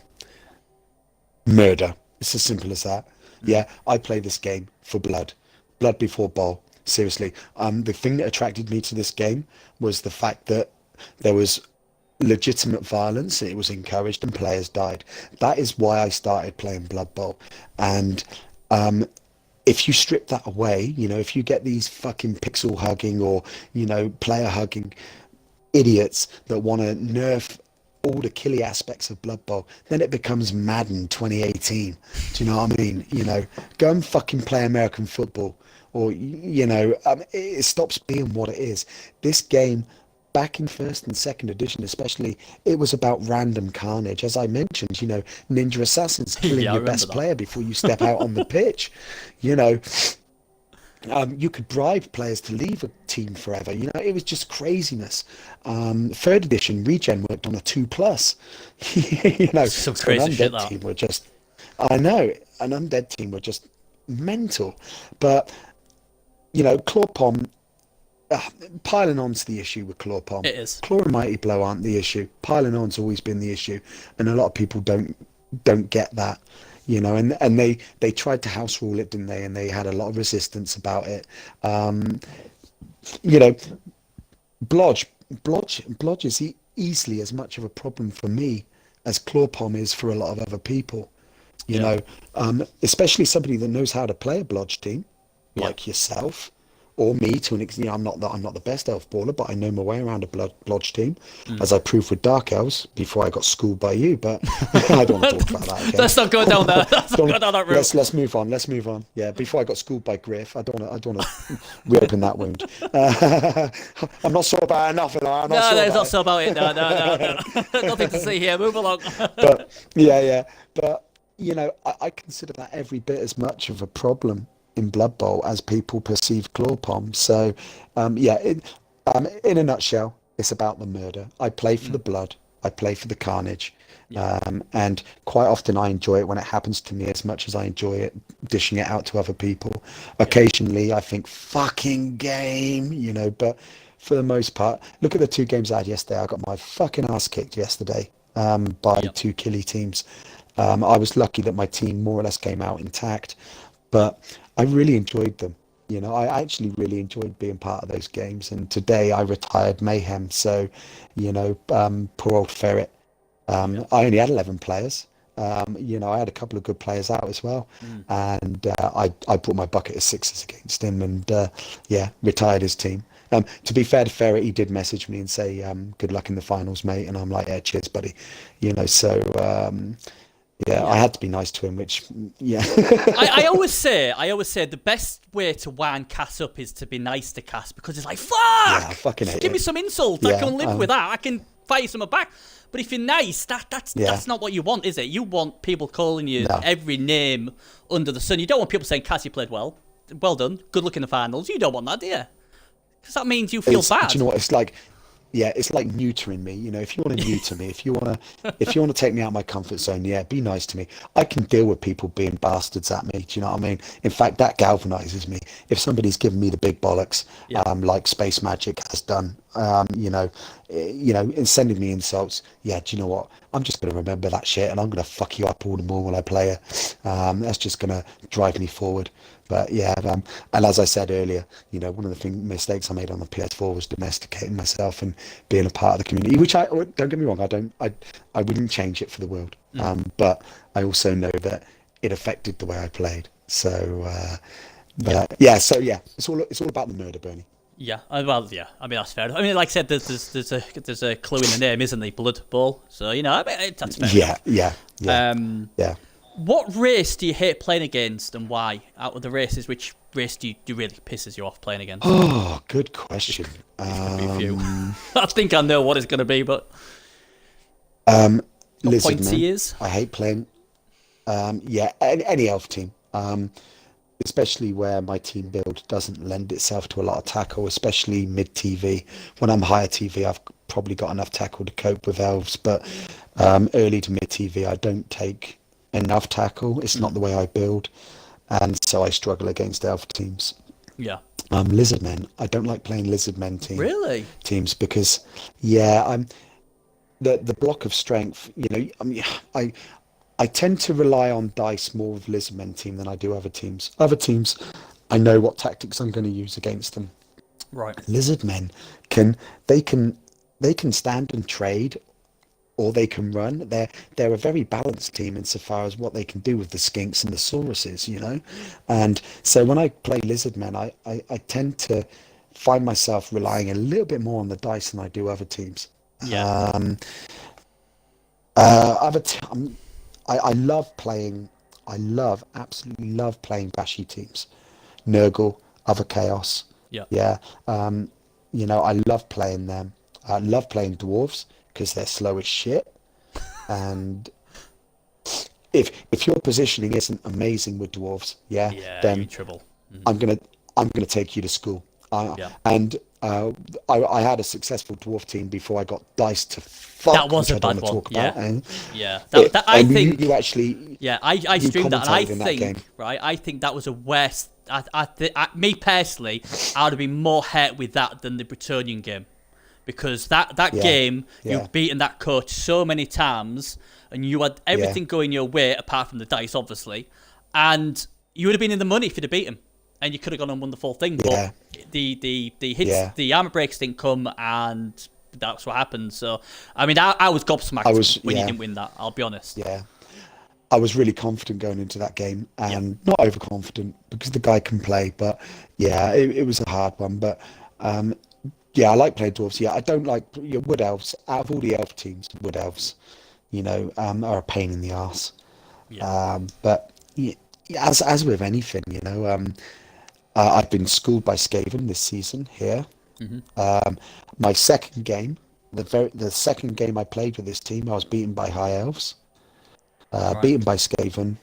Murder. It's as simple as that. Yeah, I play this game for blood. Blood before ball. Seriously. The thing that attracted me to this game was the fact that there was legitimate violence. It was encouraged and players died. That is why I started playing Blood Bowl. And if you strip that away, if you get these fucking pixel hugging or, player hugging idiots that want to nerf all the killy aspects of Blood Bowl, then it becomes Madden 2018. Do you know what I mean? Go and fucking play American football, or it stops being what it is. This game, back in first and second edition especially, it was about random carnage. As I mentioned, ninja assassins killing your best player before you step out on the pitch. You could bribe players to leave a team forever. It was just craziness. Third edition, Regen worked on a 2+. Some crazy shit, that. Team were just, I know, an undead team were just mental. But, Clawpom, piling on's the issue with Clawpom. It is. Claw and Mighty Blow aren't the issue. Piling on's always been the issue. And a lot of people don't get that. And they tried to house rule it, didn't they? And they had a lot of resistance about it. Blodge is easily as much of a problem for me as Clawpom is for a lot of other people. Especially somebody that knows how to play a Blodge team, like yourself. Or me to an extent. I'm not the best elf baller, but I know my way around a Blodge team, as I proved with Dark Elves before I got schooled by you. But I don't want to talk about that. Okay? Let's not go down there. Let's not go down that route. Let's move on. Yeah, before I got schooled by Griff, I don't want to reopen that wound. I'm not sure about enough. There's not so about it. No. Nothing to see here. Move along. But I consider that every bit as much of a problem in Blood Bowl as people perceive Clawpom. So in a nutshell, it's about the murder. I play for the blood, I play for the carnage, and quite often I enjoy it when it happens to me as much as I enjoy it dishing it out to other people. Occasionally I think, fucking game, but for the most part, look at the 2 games I had yesterday. I got my fucking ass kicked yesterday by 2 killy teams. I was lucky that my team more or less came out intact, but I really enjoyed them. I actually really enjoyed being part of those games. And today I retired Mayhem. So, poor old Ferret. I only had 11 players. I had a couple of good players out as well. And I brought my bucket of 6s against him and, retired his team. To be fair to Ferret, he did message me and say, good luck in the finals, mate. And I'm like, yeah, cheers, buddy. I had to be nice to him, which, I always say the best way to wind Cass up is to be nice to Cass, because it's like, fuck! Yeah, I fucking hate Give me it. some insult. I can live with that. I can fight you some back. But if you're nice, that's not what you want, is it? You want people calling you every name under the sun. You don't want people saying, Cass, you played well. Well done. Good luck in the finals. You don't want that, do you? Because that means you feel bad. Do you know what? It's like... Yeah, it's like neutering me. If you want to neuter me, if you want to take me out of my comfort zone, be nice to me. I can deal with people being bastards at me. Do you know what I mean? In fact, that galvanizes me. If somebody's giving me the big bollocks, like Space Magic has done, and sending me insults, do you know what? I'm just going to remember that shit, and I'm going to fuck you up all the more when I play it. That's just going to drive me forward. But and as I said earlier, one of the mistakes I made on the PS4 was domesticating myself and being a part of the community. Which don't get me wrong, I wouldn't change it for the world. But I also know that it affected the way I played. So, it's all about the murder, Bernie. Yeah, well, yeah. I mean, that's fair. I mean, like I said, there's a clue in the name, isn't there? Blood Bowl. So I mean, that's fair Yeah, enough. yeah, yeah, Um, yeah. what race do you hate playing against, and why? Out of the races, which race do really pisses you off playing against? Oh, good question. It's going to be a few. I think I know what it's going to be, but what points he Lizardmen. is? I hate playing. Yeah, any elf team. Especially where my team build doesn't lend itself to a lot of tackle, especially mid TV. When I'm higher TV, I've probably got enough tackle to cope with elves, but early to mid TV, I don't take enough tackle. It's not the way I build, and so I struggle against elf teams. Yeah. Lizardmen, I don't like playing lizardmen Really? teams because, yeah, the block of strength. I mean, I I tend to rely on dice more with Lizardmen team than I do other teams. Other teams, I know what tactics I'm going to use against them. Right. Lizardmen can they can they can stand and trade, or they can run. They're a very balanced team insofar as what they can do with the skinks and the sauruses. And so when I play Lizardmen, I tend to find myself relying a little bit more on the dice than I do other teams. Yeah. Um, other t- I love playing. Absolutely love playing bashy teams. Nurgle, other chaos. Yeah. Yeah. I love playing them. I love playing dwarves because they're slow as shit. And if your positioning isn't amazing with dwarves, yeah, Yeah. You then trouble. Mhm. I'm gonna take you to school. Yeah. And I had a successful dwarf team before I got diced to That fuck, was which a I don't bad want to one. talk Yeah. about. And Yeah. That I and think. you actually Yeah, I you streamed that, and I commentated in that game. think, right, I think that was a worse. Me personally, I would have been more hurt with that than the Bretonian game, because that Yeah, game, yeah, you've beaten that coach so many times, and you had yeah, everything going your way apart from the dice, obviously, and you would have been in the money if you'd have beat him, and you could have gone and won the full thing. But yeah, the hits, yeah. the armor breaks didn't come, and that's what happened. So, I mean, I was I gobsmacked was when you yeah, didn't win that. I'll be honest. yeah. I was really confident going into that game Yeah. and not overconfident because the guy can play. But yeah, it was a hard one. But um, yeah, I like playing dwarves. Yeah, I don't like wood elves. Out of all the elf teams, wood elves, are a pain in the arse. Yeah. But yeah, as with anything, I've been schooled by Skaven this season here. Hmm. My second game, the second game I played with this team, I was beaten by high elves, Right. beaten by Skaven,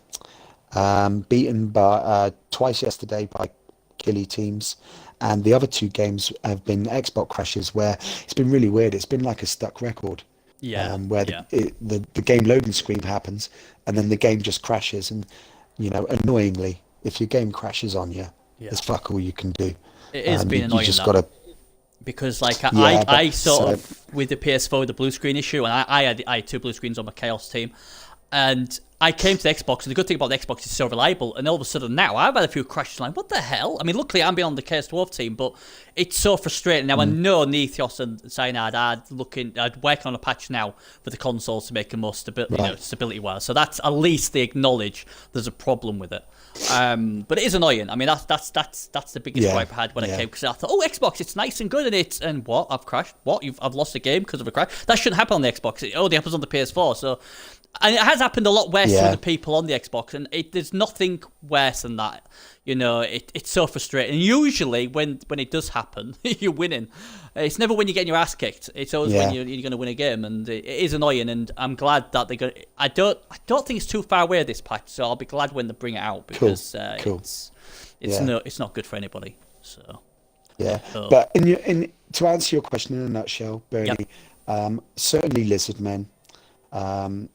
beaten by twice yesterday by Killy teams, and the other two games have been Xbox crashes where it's been really weird. It's been like a stuck record, Yeah. where Yeah. the game loading screen happens and then the game just crashes. And annoyingly, if your game crashes on you, Yeah. there's fuck all you can do. It is being You annoying just that, gotta, because like yeah. I But sort so of, with the PS4 with the blue screen issue, and I had two blue screens on my Chaos team, and I came to the Xbox, and the good thing about the Xbox is so reliable, and all of a sudden now I've had a few crashes like, what the hell? I mean, luckily I'm beyond the Chaos Dwarf team, but it's so frustrating. Now I know Nethos and Cyanide are working on a patch now for the consoles to make them more right, stability wise. So that's at least they acknowledge there's a problem with it. But it is annoying. I mean, that's the biggest yeah, gripe I had when I yeah, came, because I thought, oh, Xbox, it's nice and good, and what? I've crashed. What? I've lost a game because of a crash. That shouldn't happen on the Xbox. It only happens on the PS4. So, and it has happened a lot worse to yeah, other people on the Xbox, and there's nothing worse than that. It's so frustrating. And usually, when it does happen, you're winning. It's never when you're getting your ass kicked. It's always when yeah. you're going to win a game, and it is annoying. And I'm glad that they're going. I don't think it's too far away, this patch, so I'll be glad when they bring it out, Cool, because cool. Yeah, it's not good for anybody. So yeah. oh, But to answer your question in a nutshell, yep, Bernie, certainly Lizardmen. Um,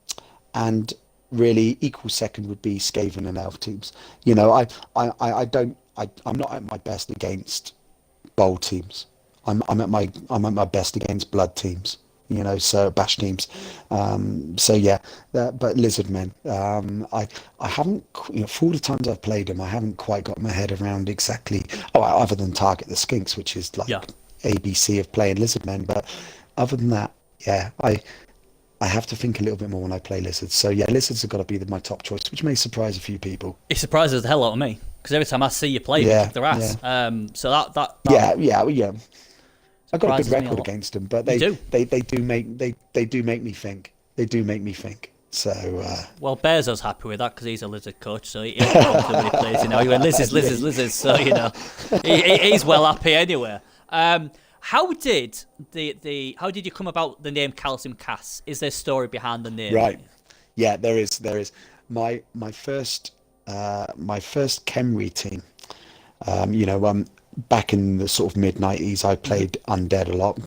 and really equal second would be Skaven and Elf teams. I don't I'm not at my best against bold teams. I'm at my best against blood teams. So bash teams. So yeah, but Lizardmen. I haven't, for all the times I've played them, I haven't quite got my head around exactly. Oh, other than target the skinks, which is yeah. like ABC of playing Lizardmen. But other than that, yeah, I have to think a little bit more when I play lizards. So yeah, lizards have got to be my top choice, which may surprise a few people. It surprises the hell out of me. because every time I see you play, you Yeah, kick their ass. yeah, So that yeah. I got a good surprises me a record lot. against them, but You do. they do make me think. They do make me think. So Well, Bear's happy with that because he's a lizard coach, so he'll talk to him when he plays. He went lizards. So he's well happy anyway. How did how did you come about the name Calcium Cas? Is there a story behind the name? right, yeah, there is. My first Kemri team. Back in the sort of mid-90s, I played Undead a lot,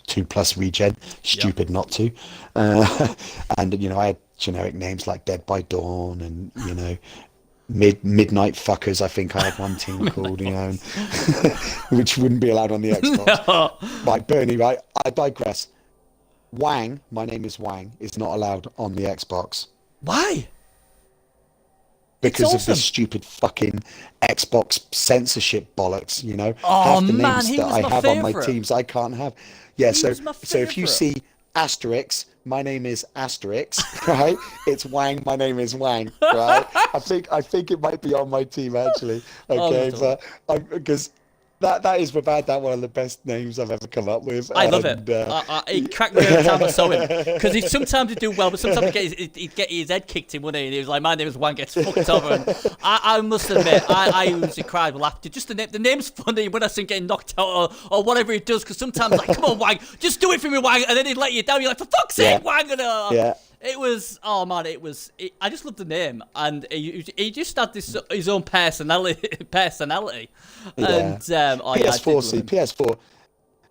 2+ regen, Yep. stupid not to. And I had generic names like Dead by Dawn and Midnight Fuckers, I think I had one team called, and which wouldn't be allowed on the Xbox. No. Right, Bernie, right? I digress. Wang, my name is Wang, is not allowed on the Xbox Why? It's because of awesome. this stupid fucking Xbox censorship bollocks, Oh half the man, names he that was I my have on my favourite. teams I can't have. Yeah, He was my so if you favourite. see Asterix, my name is Asterix, right? It's Wang, my name is Wang, right? I think it might be on my team actually. Oh, Okay, good. but because that is without that one of the best names I've ever come up with. I love it. And It cracked me every time I saw him because sometimes he'd do well, but sometimes he'd get his head kicked in, wouldn't he? And he was like, "My name is Wang," gets fucked over. And I must admit, I usually cried with laughter. Just the name's funny when I see him getting knocked out or whatever he does. Because sometimes, like, come on, Wang, just do it for me, Wang, and then he'd let you down. You're like, for fuck's sake, yeah, Wang! And, yeah. it was, oh man, I just loved the name, and he just had his own personality, Yeah. and oh yeah, I did PS4, love see, him.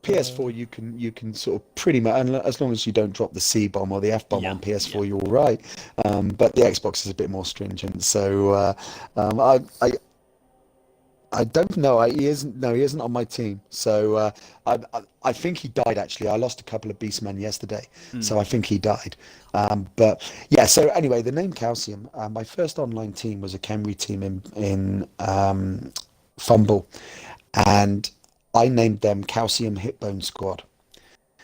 PS4, you can sort of pretty much, and as long as you don't drop the C bomb or the F bomb Yeah, on PS4, yeah. you're all right. But the Xbox is a bit more stringent. So I don't know. He isn't. No, he isn't on my team. So I think he died actually. I lost a couple of Beastmen yesterday, Hmm. so I think he died. But yeah. So anyway, the name Calcium. My first online team was a Khemri team in Fumble, and I named them Calcium Hitbone Squad.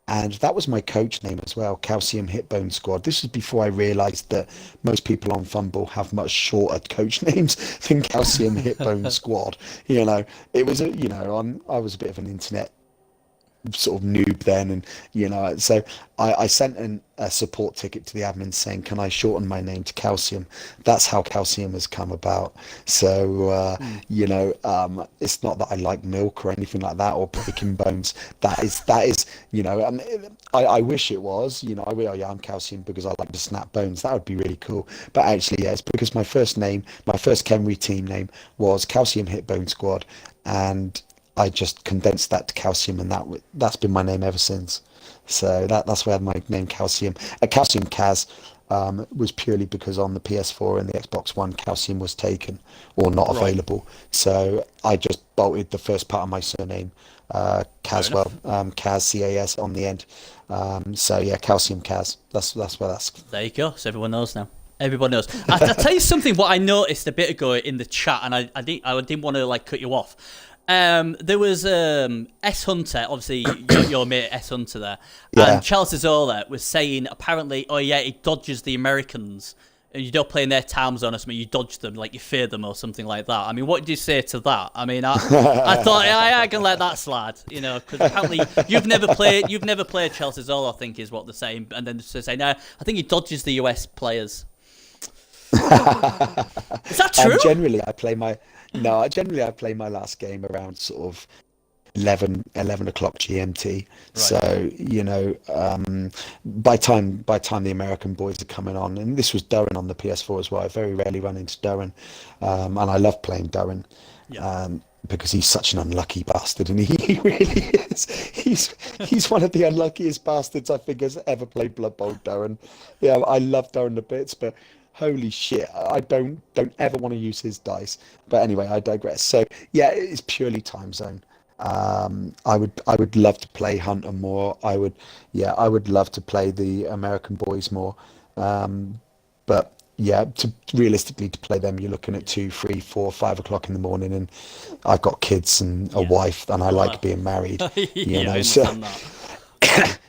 And that was my coach name as well, Calcium Hitbone Squad. This was before I realized that most people on Fumble have much shorter coach names than Calcium Hitbone Squad. It was I was a bit of an internet sort of noob then, and so I sent a support ticket to the admin saying, can I shorten my name to Calcium? That's how Calcium has come about. So Hmm. it's not that I like milk or anything like that or breaking bones. That is I wish it was, I'm Calcium because I like to snap bones. That would be really cool. But actually, yeah, it's because my first Khemri team name was Calcium Hitbone Squad, and I just condensed that to Calcium, and that's been my name ever since. So that's where my name Calcium. Calcium Cas was purely because on the PS4 and the Xbox One, Calcium was taken or not Right. available. So I just bolted the first part of my surname, Fair Caswell, enough. Cas, CAS on the end. So yeah, Calcium Cas. That's where that's. There you go. So everyone knows now. Everyone knows. I'll tell you something. What I noticed a bit ago in the chat, and I didn't want to like cut you off. There was S Hunter, obviously your mate S Hunter there, and Yeah. Chelsea Zola was saying apparently, oh yeah, he dodges the Americans, and you don't play in their time zone or something. You dodge them, like you fear them or something like that. I mean, what did you say to that? I mean, I thought I can let that slide, because apparently you've never played Chelsea Zola, I think is what they're saying, and then they're saying, no, I think he dodges the US players. Is that true? Generally, I play my no. Generally, I play my last game around sort of 11 o'clock GMT. Right. So by time the American boys are coming on, and this was Durran on the PS4 as well. I very rarely run into Durran, and I love playing Durran. Yeah. Because he's such an unlucky bastard, and he really is. He's one of the unluckiest bastards I think has ever played Blood Bowl, Durran. Yeah, I love Durran to bits, but holy shit, I don't ever want to use his dice. But anyway, I digress. So yeah, it's purely time zone. I would love to play Hunter more. I would love to play the American boys more. But yeah, realistically to play them, you're looking at 2, 3, 4, 5 o'clock in the morning, and I've got kids and a Yeah. wife, and I like Well, being married. yeah, I So understand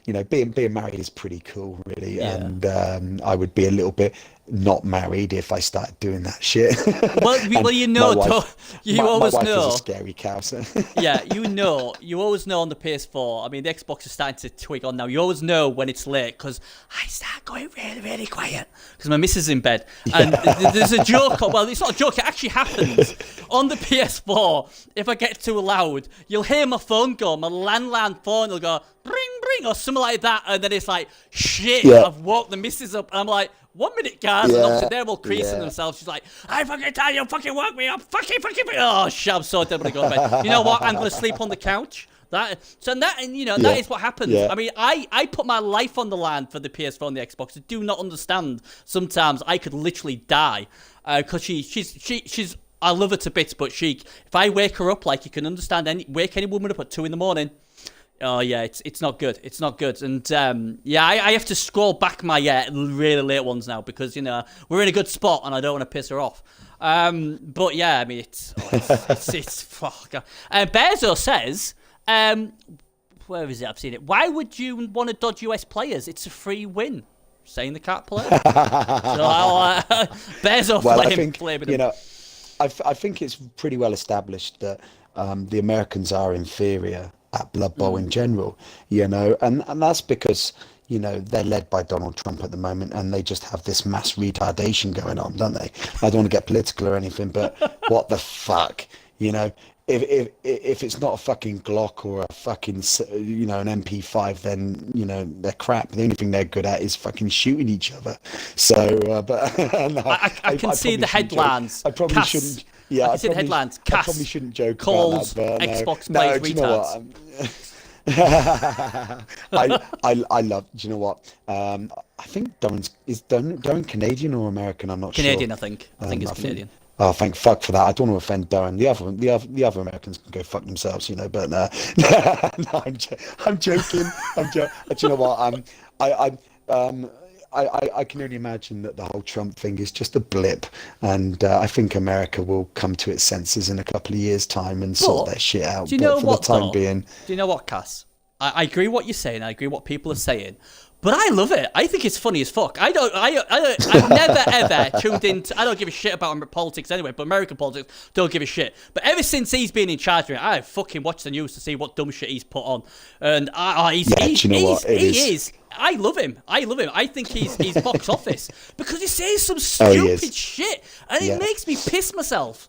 that. being married is pretty cool, really, Yeah. and I would be a little bit not married if I started doing that shit. Well, And you my know, wife, you my always wife is a know. scary cow. So Yeah, you always know on the PS4. I mean, the Xbox is starting to twig on now. You always know when it's late because I start going really, really quiet because my missus is in bed. And there's a joke. Well, it's not a joke. It actually happens on the PS4. If I get too loud, you'll hear my phone go. My landline phone will go ring, ring, or something like that. And then it's like, shit, yeah, I've woke the missus up. And I'm like, 1 minute, guys, and yeah, obviously they're all creasing yeah. themselves. She's like, I fucking tell you, fucking woke me up, fucking. Oh shit, I'm so dead when I go to bed. You know what? I'm gonna sleep on the couch. And you know that Yeah, is what happens. yeah, I mean, I put my life on the line for the PS4 and the Xbox. I do not understand. Sometimes I could literally die because she's. I love her to bits, but if I wake her up, like you can understand, wake any woman up at 2 a.m. Oh yeah, it's not good. It's not good, and yeah, I have to scroll back my really late ones now because we're in a good spot, and I don't want to piss her off. But yeah, I mean it's fuck. Bezo says, where is it? I've seen it. Why would you want to dodge US players? It's a free win. Saying they can't play. So Bezo well, I think flaming him. I think it's pretty well established that the Americans are inferior at Blood Bowl in general, and that's because they're led by Donald Trump at the moment, and they just have this mass retardation going on, don't they? I don't want to get political or anything, but what the fuck, if it's not a fucking Glock or a fucking an MP5, then they're crap. The only thing they're good at is fucking shooting each other. So, but no, I can see the headlines. I probably shouldn't. Yeah, I can see the headlines. I probably shouldn't joke calls about that, but Xbox players do you know retards. I love. Do you know what? I think Darren Canadian or American? I'm not Canadian, sure. I think. I think it's Canadian. Oh, thank fuck for that. I don't want to offend Darren. The other Americans can go fuck themselves, But no, I'm joking. Do you know what? I can only imagine that the whole Trump thing is just a blip, and I think America will come to its senses in a couple of years' time and sort their shit out. Do you know but for what, the time though? being, Do you know what, Cass? I agree what you're saying. I agree what people are saying. But I love it. I think it's funny as fuck. I've never ever tuned into. I don't give a shit about politics anyway, but American politics don't give a shit. But ever since he's been in charge of it, I fucking watched the news to see what dumb shit he's put on, and he is. I love him. I think he's box office because he says some stupid shit, and it makes me piss myself.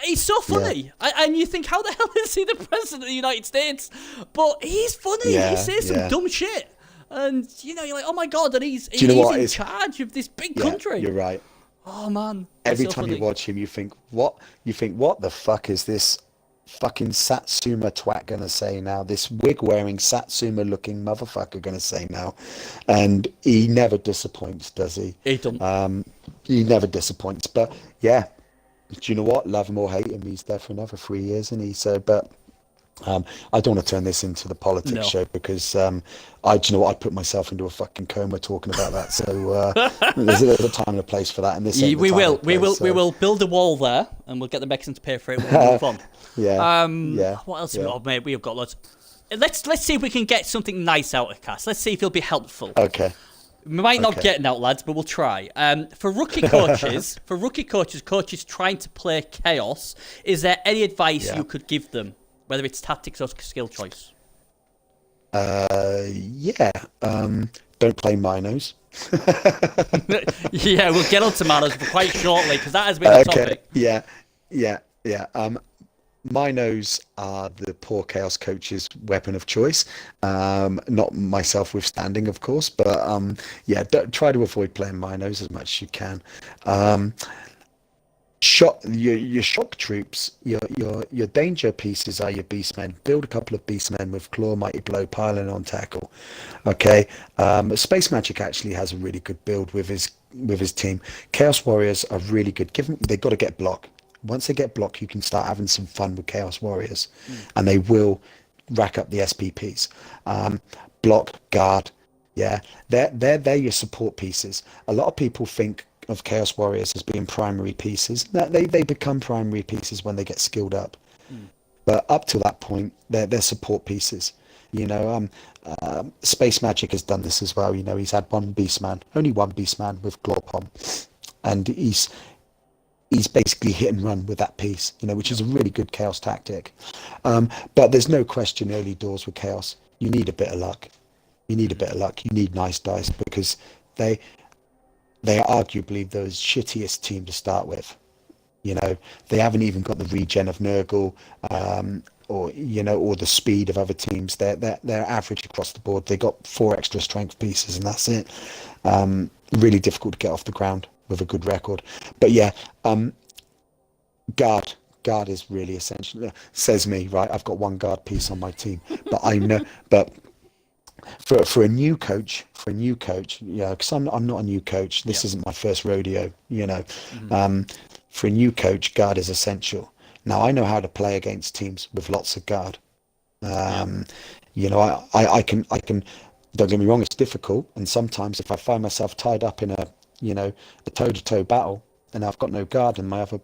He's so funny, and you think, how the hell is he the president of the United States? But he's funny. He says some dumb shit. And you're like, oh my god, and he's in charge of this big country. You're right. Oh man. Every time you watch him, you think, what the fuck is this fucking Satsuma twat gonna say now? This wig wearing Satsuma looking motherfucker gonna say now? And he never disappoints, does he? He don't. He never disappoints. But yeah, do you know what? Love him or hate him, he's there for another 3 years, isn't he? So, but I don't want to turn this into the politics show because do you know what? I'd put myself into a fucking coma talking about that. So there's a time and a place for that. And this we will build a wall there, and we'll get the Mexicans to pay for it. We'll move on. What else have we got, mate? We've got lots. Let's see if we can get something nice out of Cass. Let's see if he'll be helpful. Okay. We might not get it out, lads, but we'll try. For rookie coaches, coaches trying to play chaos, is there any advice you could give them? Whether it's tactics or skill choice. Don't play Minos. Yeah, we'll get on to Minos quite shortly because that has been the topic. Yeah. Minos are the poor chaos coach's weapon of choice. Not myself withstanding, of course, but try to avoid playing Minos as much as you can. Your shock troops, your danger pieces are your beastmen. Build a couple of beastmen with claw, mighty blow, piling on tackle. Okay, Space Magic actually has a really good build with his team. Chaos Warriors are really good. They've got to get block. Once they get block, you can start having some fun with Chaos Warriors, and they will rack up the SPPs. Block, guard, they're your support pieces. A lot of people think of Chaos Warriors as being primary pieces. They become primary pieces when they get skilled up. But up to that point, they're support pieces. You know, Space Magic has done this as well. You know, he's had one Beastman, only one Beastman with Glorpom, and he's basically hit and run with that piece, you know, which is a really good Chaos tactic. But there's no question early doors with Chaos, you need a bit of luck. You need a bit of luck. You need nice dice because they are arguably the shittiest team to start with. You know, they haven't even got the regen of Nurgle, or you know, or the speed of other teams. They're average across the board. They got 4 extra strength pieces, and that's it. Really difficult to get off the ground with a good record. But yeah, guard is really essential. Says me, right? I've got one guard piece on my team, but I know, but for a new coach, yeah, because I'm not a new coach. This isn't my first rodeo, you know. For a new coach, guard is essential. Now I know how to play against teams with lots of guard. You know, I can. Don't get me wrong, it's difficult, and sometimes if I find myself tied up in a toe-to-toe battle, and I've got no guard, and my other,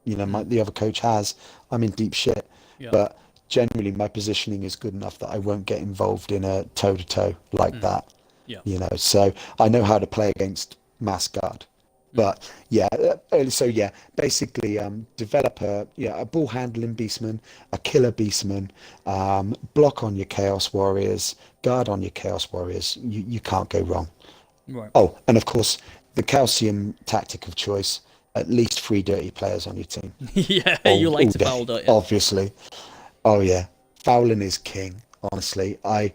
the other coach has, I'm in deep shit. Yeah. But generally, my positioning is good enough that I won't get involved in a toe-to-toe like that. Yeah. You know, so I know how to play against mass guard. But yeah, so yeah, basically develop a ball handling beastman, a killer beastman, block on your Chaos Warriors, guard on your Chaos Warriors. You can't go wrong. Right. Oh, and of course, the Calcium tactic of choice, at least 3 dirty players on your team. Yeah, all, you like all to day, foul, don't you? obviously. Oh yeah, fouling is king. Honestly, I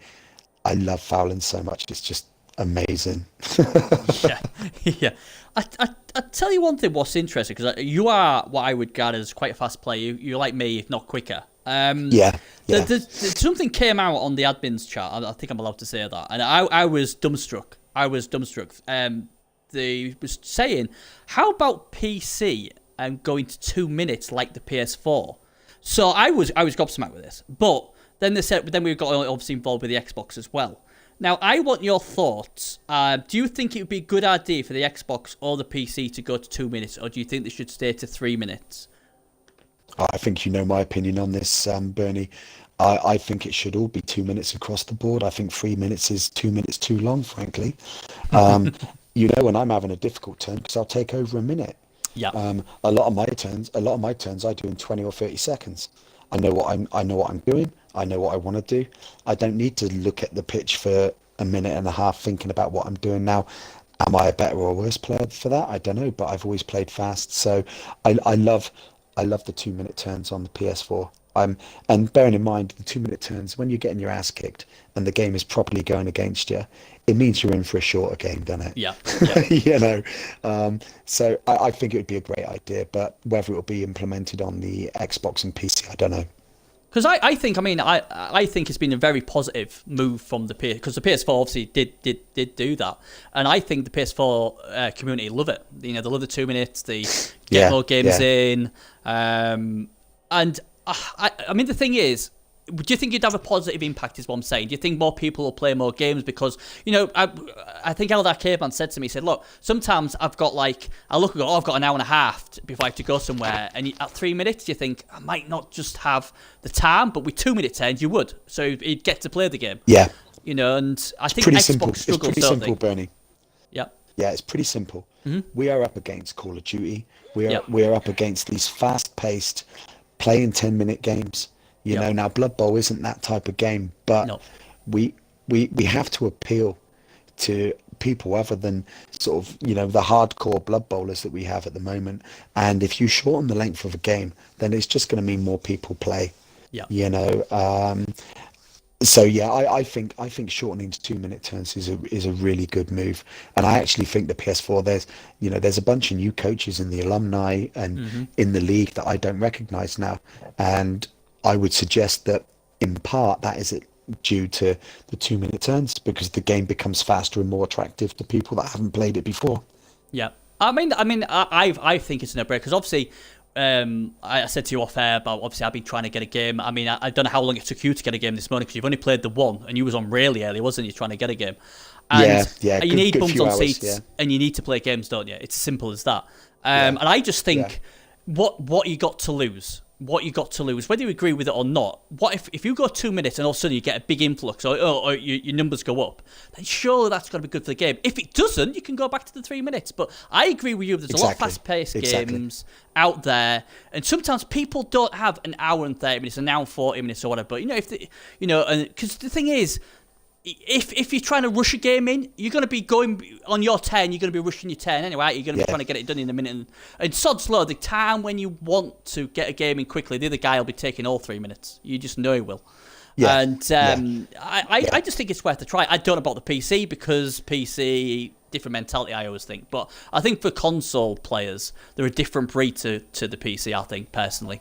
love fouling so much. It's just amazing. Yeah, yeah. I tell you one thing. What's interesting, because you are what I would regard as quite a fast player. You're like me, if not quicker. Yeah. Something came out on the admins chat. I think I'm allowed to say that, and I was dumbstruck. They was saying, how about PC and going to 2 minutes like the PS4? So I was gobsmacked with this, but then they said, then we got obviously involved with the Xbox as well. Now, I want your thoughts. Do you think it would be a good idea for the Xbox or the PC to go to 2 minutes, or do you think they should stay to 3 minutes? I think you know my opinion on this, Bernie. I think it should all be 2 minutes across the board. I think 3 minutes is 2 minutes too long, frankly. You know, when I'm having a difficult turn, because I'll take over a minute. Yeah. A lot of my turns I do in 20 or 30 seconds. I know what I'm doing. I know what I want to do. I don't need to look at the pitch for a minute and a half thinking about what I'm doing now. Am I a better or worse player for that? I don't know, but I've always played fast. So I love the 2 minute turns on the PS4. And bearing in mind the 2 minute turns, when you're getting your ass kicked and the game is properly going against you, it means you're in for a shorter game, doesn't it? Yeah. You know, so I think it would be a great idea, but whether it will be implemented on the Xbox and PC, I don't know. Because I think it's been a very positive move from the PS, because the PS4 obviously did do that, and I think the PS4 community love it. You know, they love the 2 minutes, they get more games in, and I mean the thing is, do you think you'd have a positive impact is what I'm saying? Do you think more people will play more games? Because, you know, I think Eldar Caveman said to me, he said, look, sometimes I've got I look and go, I've got an hour and a half before I have to go somewhere. And at 3 minutes, you think, I might not just have the time, but with 2 minute turns, you would. So you'd get to play the game. Yeah. You know, and I think pretty Xbox simple. struggles, It's pretty simple, Bernie. Yeah. Yeah, it's pretty simple. Mm-hmm. We are up against Call of Duty. We are up against these fast-paced, playing 10-minute games. You know, now Blood Bowl isn't that type of game, but we have to appeal to people other than sort of, you know, the hardcore Blood Bowlers that we have at the moment. And if you shorten the length of a game, then it's just going to mean more people play. Yeah. You know, so yeah, I think shortening to 2 minute turns is a really good move. And I actually think the PS4, there's a bunch of new coaches in the alumni and in the league that I don't recognize now. And I would suggest that in part that is due to the 2 minute turns, because the game becomes faster and more attractive to people that haven't played it before. Yeah. I think it's a no-brainer, because obviously, I said to you off air about, obviously I've been trying to get a game. I mean, I don't know how long it took you to get a game this morning, because you've only played the one and you was on really early, wasn't you, trying to get a game? And you need bums on seats, and you need to play games, don't you? It's as simple as that. And I just think what you got to lose. What you got to lose, whether you agree with it or not. What if you go 2 minutes and all of a sudden you get a big influx, or your numbers go up? Then surely that's got to be good for the game. If it doesn't, you can go back to the 3 minutes. But I agree with you. There's a lot of fast-paced games out there, and sometimes people don't have an hour and 30 minutes, an hour and 40 minutes, or whatever. But because the thing is, if you're trying to rush a game in, you're going to be going on your 10, you're going to be rushing your 10 anyway. You're going to be trying to get it done in a minute. And sod's law, the time when you want to get a game in quickly, the other guy will be taking all 3 minutes. You just know he will. Yeah. And I just think it's worth a try. I don't know about the PC, because PC, different mentality, I always think. But I think for console players, they're a different breed to the PC, I think, personally.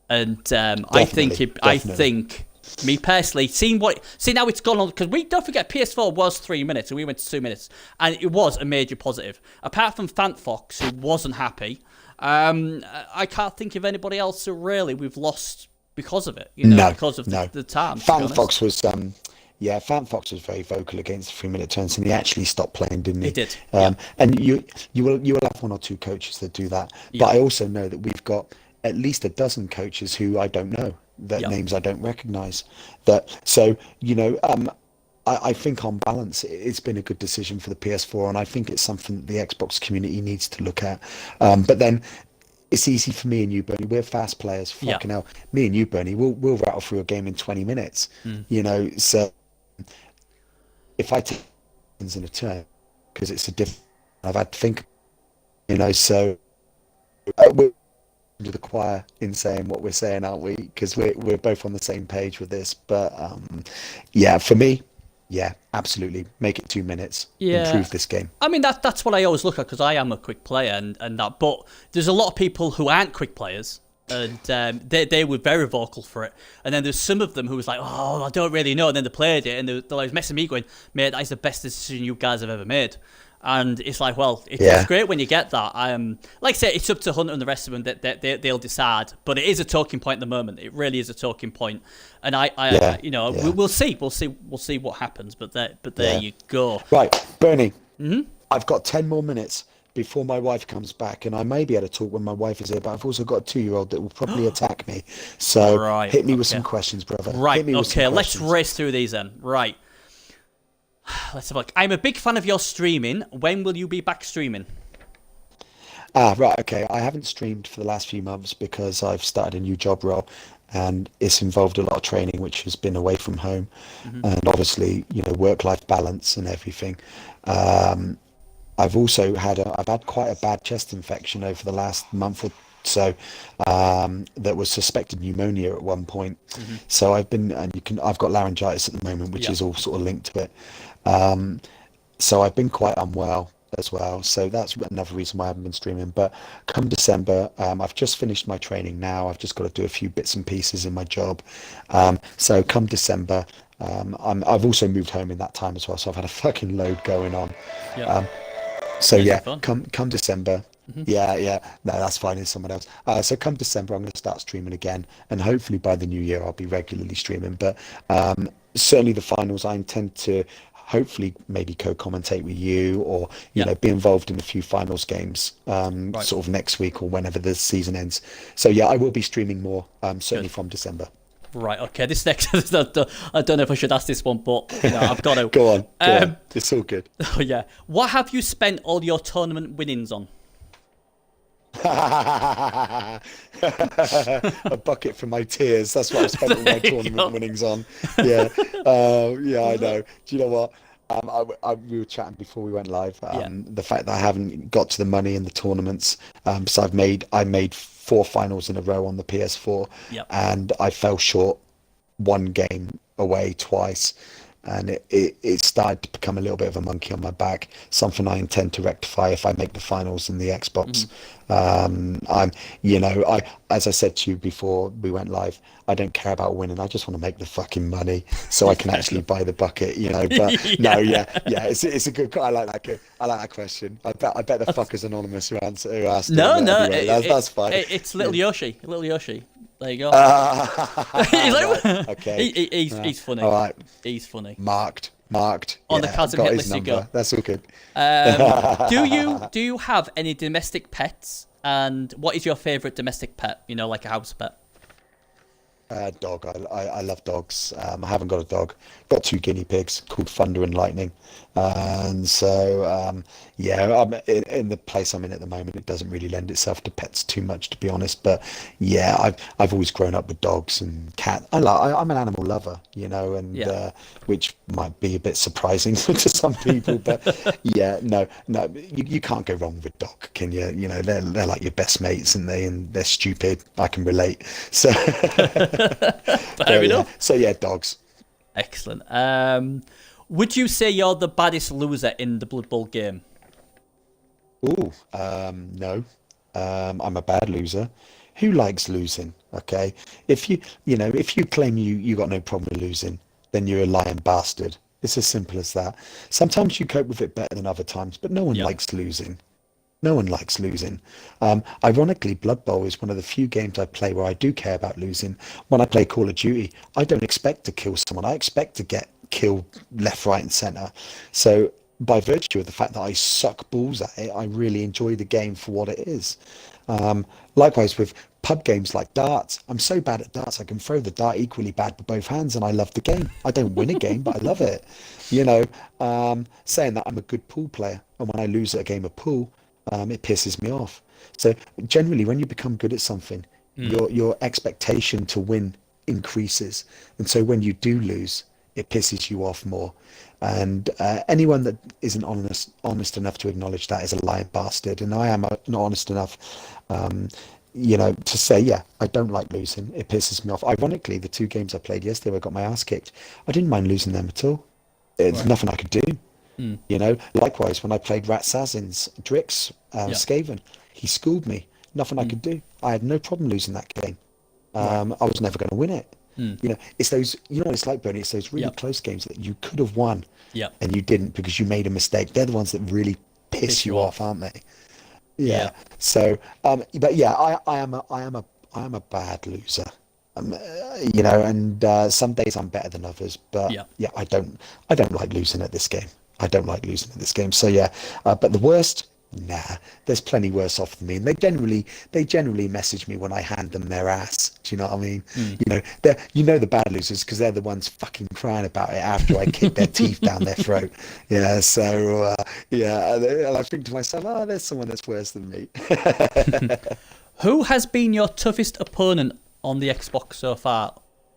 And I think... Me personally, seeing how it's gone on, because we don't forget PS4 was 3 minutes and we went to 2 minutes, and it was a major positive. Apart from Fantfox, who wasn't happy, I can't think of anybody else who really we've lost because of it. Because of the time. Fantfox was Fantfox was very vocal against the 3 minute turns, and he actually stopped playing, didn't he? He did. And you will have one or two coaches that do that, but I also know that we've got at least a dozen coaches who I don't know. Names I don't recognise. I think on balance, it's been a good decision for the PS4, and I think it's something that the Xbox community needs to look at. But then it's easy for me and you, Bernie. We're fast players. Fucking hell, me and you, Bernie, we'll rattle through a game in 20 minutes. So if I take in a turn, because it's a different, I've had to think. So we're to the choir in saying what we're saying, aren't we? Because we're both on the same page with this. But for me, absolutely, make it 2 minutes. Improve this game. I mean, that's what I always look at, because I am a quick player and that. But there's a lot of people who aren't quick players, and they were very vocal for it. And then there's some of them who was like, oh, I don't really know. And then they played it, and they're like messing me, going, mate, that is the best decision you guys have ever made. And it's like, well, it's great when you get that. Like I say, it's up to Hunter and the rest of them that they'll decide. But it is a talking point at the moment. It really is a talking point. And we'll see what happens. But there you go. Right, Bernie. I've got 10 more minutes before my wife comes back, and I may be able to talk when my wife is here. But I've also got a 2-year-old that will probably attack me. So hit me with some questions, brother. Right. Okay. Let's race through these then. Right. Let's have a look. I'm a big fan of your streaming. When will you be back streaming? Right, okay. I haven't streamed for the last few months because I've started a new job role, and it's involved a lot of training, which has been away from home, and obviously, work-life balance and everything. I've also had quite a bad chest infection over the last month or so, that was suspected pneumonia at one point. So I've got laryngitis at the moment, which is all sort of linked to it. So I've been quite unwell as well. So that's another reason why I haven't been streaming. But come December, I've just finished my training now. I've just got to do a few bits and pieces in my job. So come December, I've also moved home in that time as well. So I've had a fucking load going on. Come December. No, that's fine. It's someone else. So come December, I'm going to start streaming again, and hopefully by the new year I'll be regularly streaming. But certainly the finals, I intend to hopefully maybe co-commentate with you, or be involved in a few finals games sort of next week or whenever the season ends. So I will be streaming more, certainly from December. Right, okay, this next, I don't know if I should ask this one, but I've got to. Go on, it's all good. Oh yeah, what have you spent all your tournament winnings on? A bucket for my tears. That's what I spent all my tournament winnings on. I know. Do you know what? We were chatting before we went live. The fact that I haven't got to the money in the tournaments. So I made 4 finals in a row on the PS4, and I fell short one game away twice. And it started to become a little bit of a monkey on my back, something I intend to rectify if I make the finals in the Xbox. As I said to you before we went live, I don't care about winning. I just want to make the fucking money so I can actually buy the bucket, But it's a good. I like that. I like that question. I bet the fucker's anonymous who asked it. No, anyway, that's fine. It's little Yoshi. There you go. He's like, okay. He's funny. All right. He's funny. Marked. On the Calcium hit list you go. That's all good. Do you have any domestic pets? And what is your favourite domestic pet? You know, like a house pet. Dog. I love dogs. I haven't got a dog. Got two guinea pigs called Thunder and Lightning. And so, yeah, I'm in the place I'm in at the moment. It doesn't really lend itself to pets too much, to be honest. But yeah, I've always grown up with dogs and cat. I'm an animal lover, and Yeah. which might be a bit surprising to some people. But yeah, no, you can't go wrong with dog, can you? They're like your best mates, and they're stupid. I can relate. So. Fair Yeah. enough. So yeah, dogs. Excellent. Would you say you're the baddest loser in the Blood Bowl game? Ooh, no. I'm a bad loser. Who likes losing? Okay. If you claim you got no problem with losing, then you're a lying bastard. It's as simple as that. Sometimes you cope with it better than other times, but no one Yeah. likes losing. No one likes losing. Ironically, Blood Bowl is one of the few games I play where I do care about losing. When I play Call of Duty, I don't expect to kill someone. I expect to get killed left, right, and center. So, by virtue of the fact that I suck balls at it, I really enjoy the game for what it is. Likewise with pub games like darts, I'm so bad at darts I can throw the dart equally bad with both hands, and I love the game. I don't win a game, but I love it. Saying that, I'm a good pool player, and when I lose at a game of pool, it pisses me off. So generally, when you become good at something, your expectation to win increases, and so when you do lose, it pisses you off more. And anyone that isn't honest enough to acknowledge that is a lying bastard. And I am not honest enough, to say, yeah, I don't like losing. It pisses me off. Ironically, the two games I played yesterday, I got my ass kicked. I didn't mind losing them at all. There's Right. nothing I could do. Likewise, when I played Ratsazins, Drix, Yeah. Skaven, he schooled me. Nothing I could do. I had no problem losing that game. Right. I was never going to win it. Mm. It's those, what it's like, Bernie. It's those really Yep. close games that you could have won Yep. and you didn't because you made a mistake. They're the ones that really Piss piss you you off. off, aren't they? Yeah. Yeah. So, but yeah, I am a bad loser. And some days I'm better than others. But Yeah. yeah, I don't like losing at this game. I don't like losing at this game. So yeah, but the worst, nah, there's plenty worse off than me. And they generally message me when I hand them their ass. Do you know what I mean? The bad losers because they're the ones fucking crying about it after I kick their teeth down their throat. Yeah. So yeah, and I think to myself, oh, there's someone that's worse than me. Who has been your toughest opponent on the Xbox so far,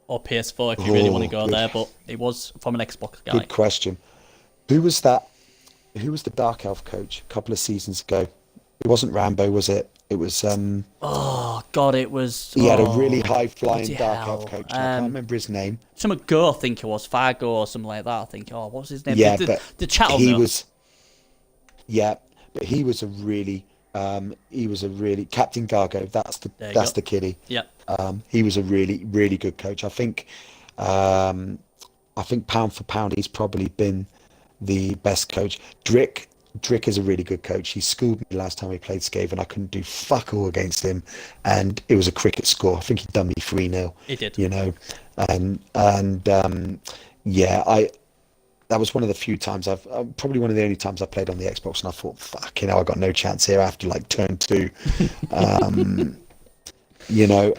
or PS4 if you really want to go Good. there? But it was from an Xbox guy. Good question. Who was that? Who was the Dark Elf coach a couple of seasons ago? It wasn't Rambo, was it? It was Oh God, it was. he had a Oh, really high flying bloody Dark hell. Elf coach. And I can't remember his name. Some Go, I think it was Fargo or something like that. I think. Oh, what was his name? Yeah, the, but the chat on he there. was yeah, but he was a really Captain Gargo, that's the There you that's go. the kiddie. Yeah. He was a really, really good coach. I think pound for pound he's probably been the best coach. Drick is a really good coach. He schooled me last time we played Skaven. I couldn't do fuck all against him, and it was a cricket score. I think he done me 3-0. He did. And yeah, I that was one of the few times probably one of the only times I played on the Xbox, and I thought, fuck, I got no chance here after like turn two. You know,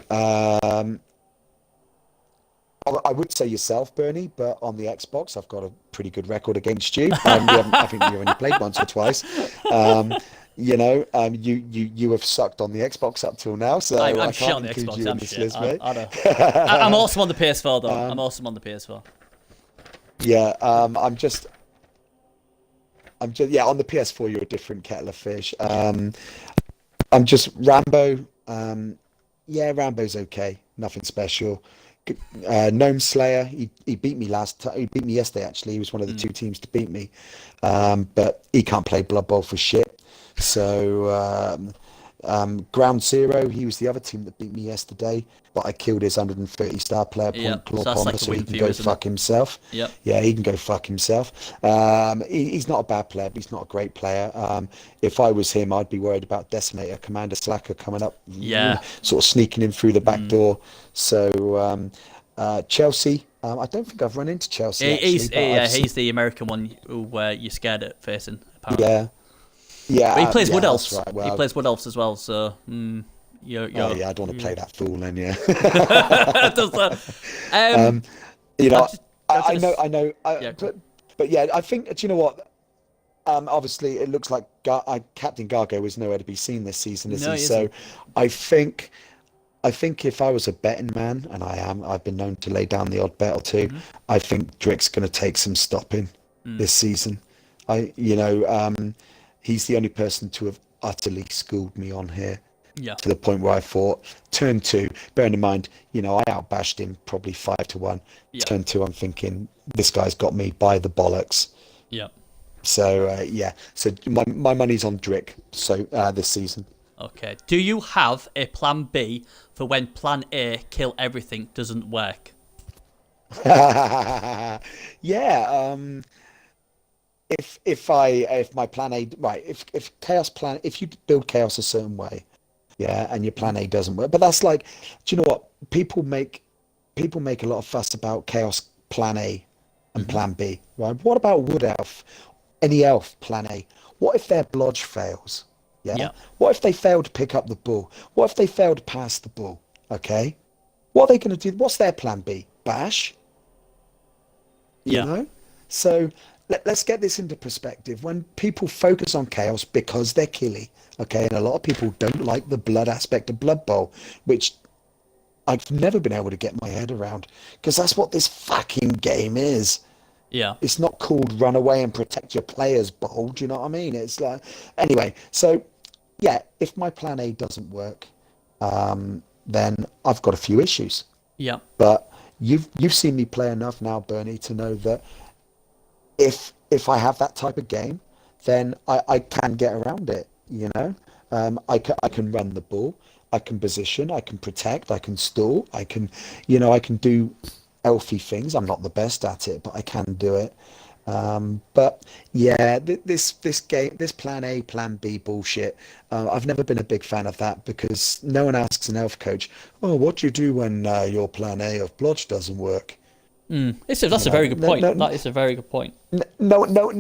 I would say yourself, Bernie, but on the Xbox, I've got a pretty good record against you. I think you've only played once or twice. You have sucked on the Xbox up till now, so I'm I shit on can't the include Xbox. you in I'm this shit. list, I mate. know. I'm also on the PS4 though. I'm also on the PS4. Yeah, yeah, on the PS4, you're a different kettle of fish. I'm just Rambo. Yeah, Rambo's okay. Nothing special. Gnome Slayer, he beat me last time. He beat me yesterday, actually. He was one of the two teams to beat me. But he can't play Blood Bowl for shit. So, Ground Zero, he was the other team that beat me yesterday, but I killed his 130 star player Yeah, point, Claw so that's like Palmer, a so win he for can you, go isn't it? fuck himself. Yep. Yeah, he can go fuck himself. He's not a bad player, but he's not a great player. If I was him, I'd be worried about Decimator, Commander Slacker coming up, Yeah. sort of sneaking in through the back door. So, Chelsea, I don't think I've run into Chelsea, actually, He's but I've seen, he's the American one who you're scared at facing. Apparently. yeah. Yeah, But he plays yeah, Wood that's Elves. right. He Well, plays Wood Elves as well. So oh you're yeah, I don't want to play that fool then. Yeah. does that. Um, You I'm know, just, I was gonna. I know, Yeah, go on. but yeah, I think, do you know what? Obviously, it looks like Captain Gargo is nowhere to be seen this season, is No, he? he So, isn't. I think, I think if I was a betting man, and I am, I've been known to lay down the odd bet or two. Hmm. I think Drick's going to take some stopping Mm. this season. He's the only person to have utterly schooled me on here Yeah, to the point where I thought, turn two, bearing in mind, I outbashed him probably 5-1. yeah, Turn two, I'm thinking, this guy's got me by the bollocks. yeah. So, yeah. So my money's on Drick this season. Okay. Do you have a plan B for when plan A, kill everything, doesn't work? Yeah. If my plan A, right, if you build chaos a certain way, yeah, and your plan A doesn't work, but that's like, do you know what? People make a lot of fuss about chaos plan A and Hmm. plan B, right? What about Wood Elf? Any elf plan A? What if their blodge fails? Yeah. Yeah, What if they fail to pick up the ball? What if they fail to pass the ball? Okay. What are they going to do? What's their plan B? Bash? You yeah, know? So let's get this into perspective. When people focus on chaos because they're killy, okay, and a lot of people don't like the blood aspect of Blood Bowl, which I've never been able to get my head around because that's what this fucking game is. yeah. It's not called run away and protect your players bowl. Do you know what I mean? It's like, anyway, so yeah, if my plan A doesn't work, then I've got a few issues. Yeah. But you've seen me play enough now, Bernie, to know that if I have that type of game, then I can get around it. I can run the ball, I can position, I can protect, I can stall, I can do elfy things. I'm not the best at it, but I can do it. But yeah, this game, this plan A, plan B bullshit. I've never been a big fan of that because no one asks an elf coach, "Oh, what do you do when your plan A of blodge doesn't work?" That's a very good No, point. no, That is a very good point. no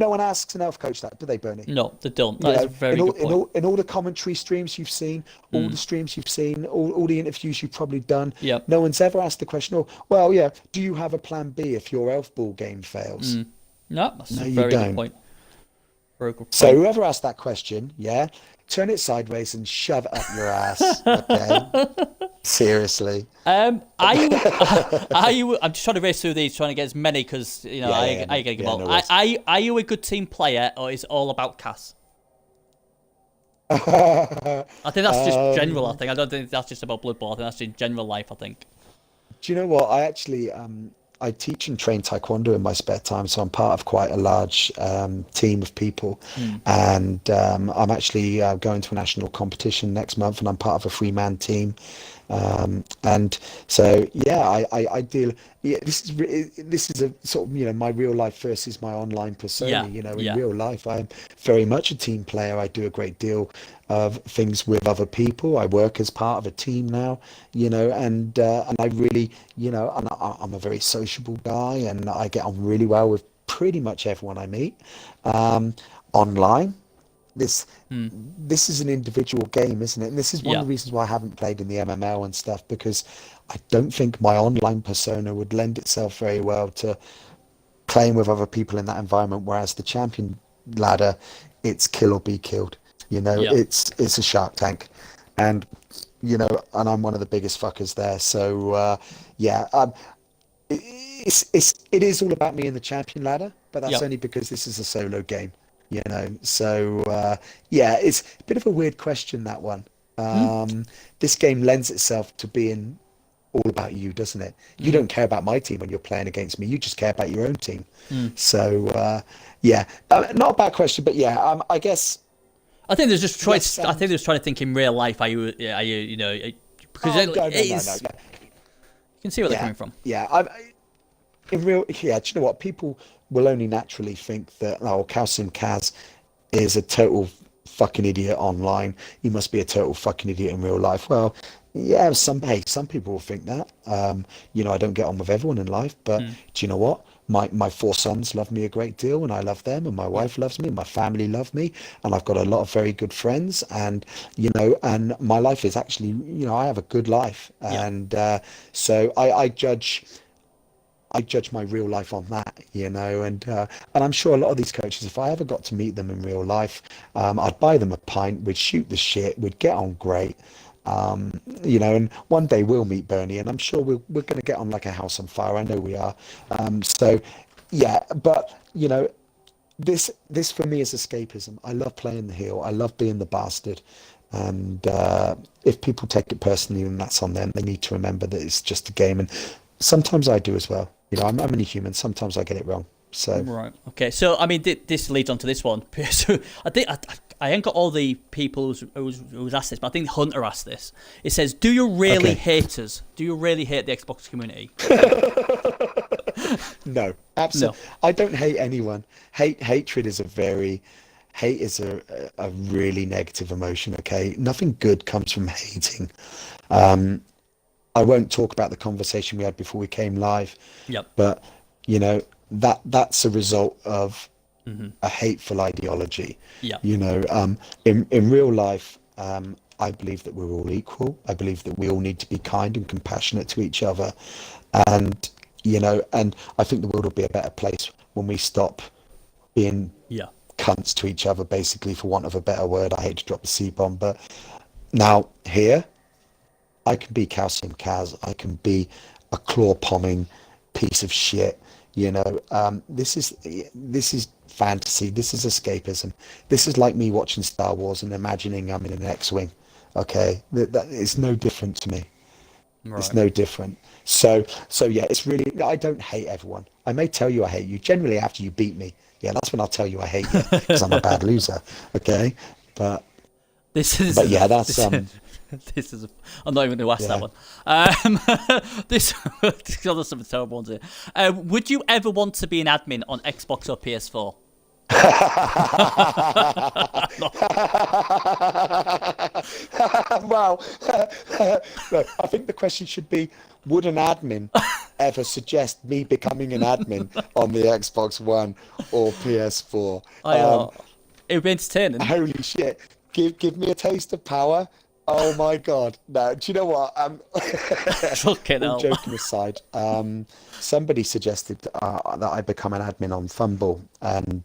one asks an elf coach that, do they, Bernie? No, they don't. You That is a know, very in all good point. the commentary streams you've seen, all Mm. the streams you've seen, all the interviews you've probably done, Yep. no one's ever asked the question, "Oh, well, yeah, do you have a plan B if your elf ball game fails?" Mm. No, that's No, a you very good don't. point. Very good So point. whoever asked that question, yeah, turn it sideways and shove it up your ass. Okay, seriously. Are you? Are you? I'm just trying to race through these, trying to get as many because Yeah, yeah, yeah, I no, get them yeah, all. no worries. Are you a good team player or is it all about Cass? I think that's just general. I Um, think I don't think that's just about Blood Bowl. I think that's in general life. I think. Do you know what? I teach and train Taekwondo in my spare time, so I'm part of quite a large team of people, Mm. and I'm actually going to a national competition next month, and I'm part of a three-man team. And so, yeah, I deal. Yeah, this is a sort of, my real life versus my online persona. Yeah. In Yeah. real life, I'm very much a team player. I do a great deal of things with other people. I work as part of a team now, and I really, I'm a very sociable guy, and I get on really well with pretty much everyone I meet. Um, Online, this Mm. this is an individual game, isn't it? And this is one of Yeah. the reasons why I haven't played in the MML and stuff, because I don't think my online persona would lend itself very well to playing with other people in that environment. Whereas the champion ladder, it's kill or be killed. Yeah. It's a shark tank, and and I'm one of the biggest fuckers there. So yeah, it is all about me in the champion ladder, but that's Yep. only because this is a solo game. So yeah, it's a bit of a weird question, that one. Mm. This game lends itself to being all about you, doesn't it? You Mm. don't care about my team when you're playing against me. You just care about your own team. Mm. So yeah, not a bad question, but yeah, I guess I think there's just trying. yes. I think there's trying to think in real life. Are you? Because Oh, no, no, it no, no, is. no. You can see where they're Yeah, coming from. yeah. Yeah. Do you know what? People will only naturally think that, oh, Calcium Cas is a total fucking idiot online. You must be a total fucking idiot in real life. Well, yeah, some people will think that. I don't get on with everyone in life, but Mm. do you know what? My four sons love me a great deal, and I love them, and my Yeah. wife loves me, and my family love me, and I've got a lot of very good friends, and and my life is actually, I have a good life, Yeah. and so I judge my real life on that, and I'm sure a lot of these coaches, if I ever got to meet them in real life, I'd buy them a pint, we'd shoot the shit, we'd get on great, and one day we'll meet Bernie, and I'm sure we're going to get on like a house on fire. I know we are. So, yeah, but this for me is escapism. I love playing the heel. I love being the bastard. And if people take it personally, then that's on them. They need to remember that it's just a game. And sometimes I do as well. I'm only human. Sometimes I get it wrong. So, Right. Okay. So, I mean, this leads on to this one. So, I think I ain't got all the people who's asked this, but I think Hunter asked this. It says, "Do you really okay. hate us? Do you really hate the Xbox community?" No, No. absolutely. I don't hate anyone. Hatred is hate is a really negative emotion, okay? Nothing good comes from hating. Um, I won't talk about the conversation we had before we came live, Yep. but you know that's a result of Hmm. a hateful ideology. Yeah. In real life, I believe that we're all equal. I believe that we all need to be kind and compassionate to each other, and and I think the world will be a better place when we stop being Yeah. cunts to each other, basically, for want of a better word. I hate to drop the C bomb, but now here I can be Calcium Cas. I can be a claw pomming piece of shit. This is fantasy. This is escapism. This is like me watching Star Wars and imagining I'm in an X-wing. Okay, that it's no different to me. It's Right. no different. So yeah, it's really. I don't hate everyone. I may tell you I hate you. Generally, after you beat me, yeah, that's when I'll tell you I hate you because I'm a bad loser. Okay, but This is but yeah, that's this. This is. I'm not even going to ask that yeah. one. This. There's some terrible ones here. Would you ever want to be an admin on Xbox or PS4? Wow. No, I think the question should be, would an admin ever suggest me becoming an admin on the Xbox One or PS4? It would be entertaining. Holy shit. Give me a taste of power. Oh my God. No, do you know what? Fucking All hell. joking aside, somebody suggested that I become an admin on Fumble, and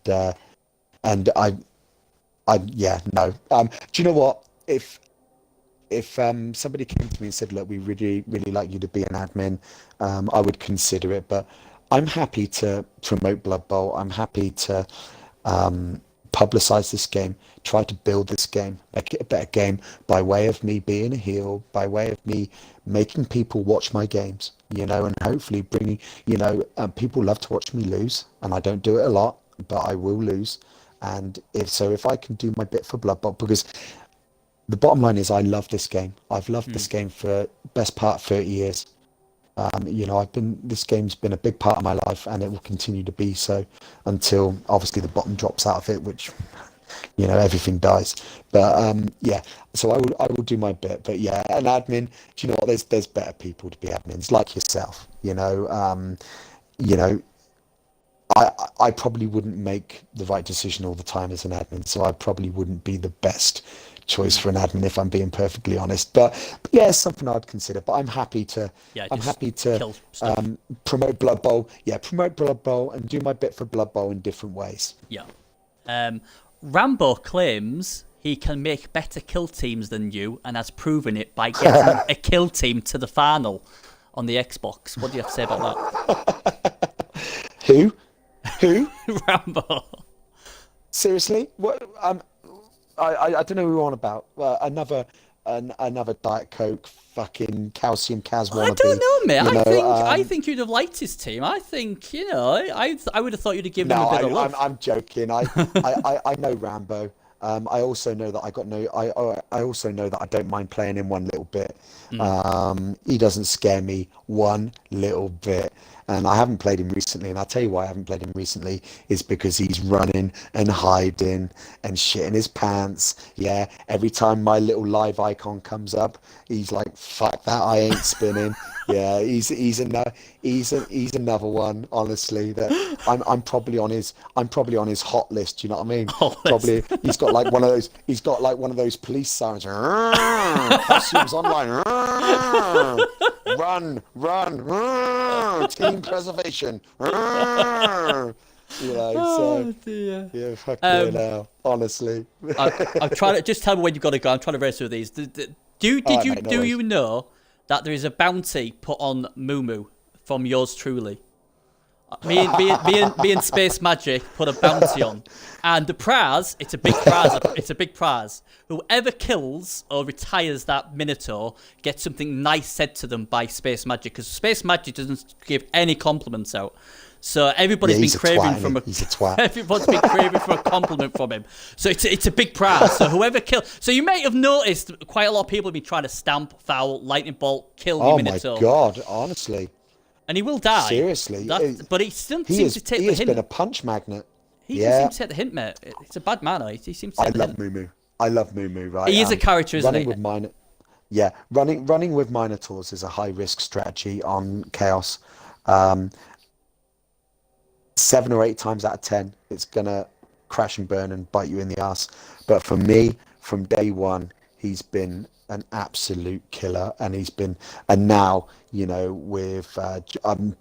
yeah, no. Do you know what? If somebody came to me and said, "Look, we really, really like you to be an admin," I would consider it. But I'm happy to promote Blood Bowl. I'm happy to publicize this game, try to build this game, make it a better game by way of me being a heel, by way of me making people watch my games, and hopefully bringing, people love to watch me lose, and I don't do it a lot, but I will lose. And if I can do my bit for Blood Bowl, because the bottom line is I love this game. I've loved Hmm. this game for best part 30 years. This game's been a big part of my life, and it will continue to be so until obviously the bottom drops out of it, which everything dies. But yeah, so I will do my bit. But yeah, an admin, do you know what? There's better people to be admins, like yourself. You know, I probably wouldn't make the right decision all the time as an admin, so I probably wouldn't be the best choice Hmm. for an admin if I'm being perfectly honest. But yeah, it's something I'd consider. But I'm happy to Yeah, I'm just happy to kill stuff. promote Blood Bowl. Yeah, promote Blood Bowl and do my bit for Blood Bowl in different ways. Yeah. Um, Rambo claims he can make better kill teams than you and has proven it by getting a kill team to the final on the Xbox. What do you have to say about Who? Who? that? Rambo. Seriously? What? I don't know who you're on about. Another Diet Coke, fucking Calcium Cas I don't wannabe. know, mate. You I know, think I think you'd have liked his team. I think I would have thought you'd have given him no, a bit of love. I'm joking. I know Rambo. I also know that I also know that I don't mind playing him one little bit. Mm. He doesn't scare me one little bit. And I haven't played him recently, and I'll tell you why I haven't played him recently is because he's running and hiding and shitting his pants. Yeah, every time my little live icon comes up, he's like, "Fuck that, I ain't spinning." Yeah, he's another one, honestly, that I'm probably on his hot list, you know what I mean? Oh, Probably he's got like one of those police sirens. Calcium's online. Run, team preservation. You know, oh so dear. yeah, fuck it Um, now, honestly. I'm trying to just tell me when you've got to go. I'm trying to race through these. All right, mate, no Do worries. you know that there is a bounty put on Moo from yours truly? Me and Space Magic put a bounty on, and the prize, it's a big prize. It's a big prize. Whoever kills or retires that Minotaur gets something nice said to them by Space Magic, because Space Magic doesn't give any compliments out. So Yeah, everybody's been he's a craving twat, from innit? a He's a twat. everyone's been craving for a compliment from him. So it's a big prize. So whoever kills, so you may have noticed quite a lot of people have been trying to stamp, foul, lightning bolt, kill your Oh my Minotaur, God, honestly, and he will die. seriously, But he still he seems to take he the has been a hint. punch magnet. He just Yeah, seems to take the hint, mate. It's a bad man. He seems to I take the love hint. Moo. I love Moo, right? He is a character, isn't Running he? with mine, yeah, running with Minotaurs is a high risk strategy on Chaos. Um, 7 or 8 times out of 10, it's gonna crash and burn and bite you in the ass. But for me, from day one, he's been an absolute killer, and and now, with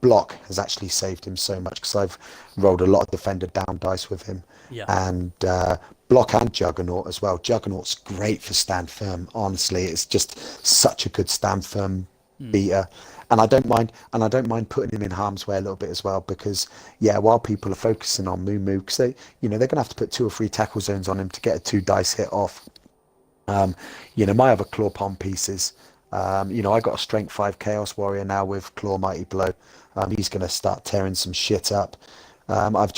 Block has actually saved him so much because I've rolled a lot of defender down dice with him, Yeah. and Block and Juggernaut as well. Juggernaut's great for stand firm. Honestly, it's just such a good stand firm beater. And I don't mind putting him in harm's way a little bit as well, because yeah, while people are focusing on Moo, because they're gonna have to put 2 or 3 tackle zones on him to get a 2 dice hit off. Um, my other claw palm pieces. I got a strength 5 chaos warrior now with claw mighty blow. He's gonna start tearing some shit up. I've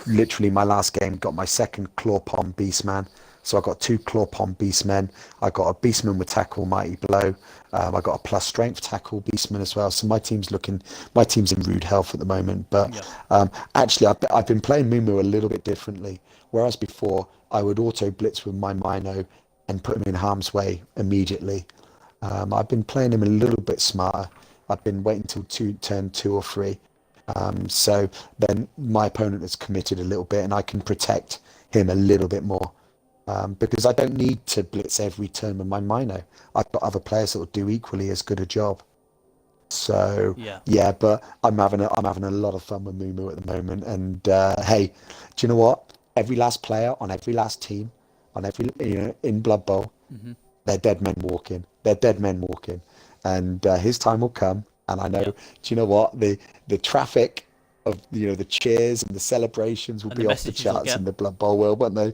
literally my last game got my second claw palm beastman. So I got 2 claw palm beastmen. I got a beastman with tackle mighty blow. I got a plus strength tackle beastman as well. So my team's in rude health at the moment. But Yeah. actually, I've been playing Mumu a little bit differently. Whereas before, I would auto blitz with my Mino and put him in harm's way immediately. I've been playing him a little bit smarter. I've been waiting till turn 2 or 3. So then my opponent has committed a little bit, and I can protect him a little bit more. Because I don't need to blitz every turn with my Mino. I've got other players that will do equally as good a job. So Yeah. yeah, but I'm having a lot of fun with Mumu at the moment. And hey, do you know what? Every last player on every last team, on every in Blood Bowl, they're dead men walking. They're dead men walking, and his time will come. And I know. Yeah. Do you know what? The traffic of the cheers and the celebrations will And the be off the messages he'll charts get. in the Blood Bowl world, won't they?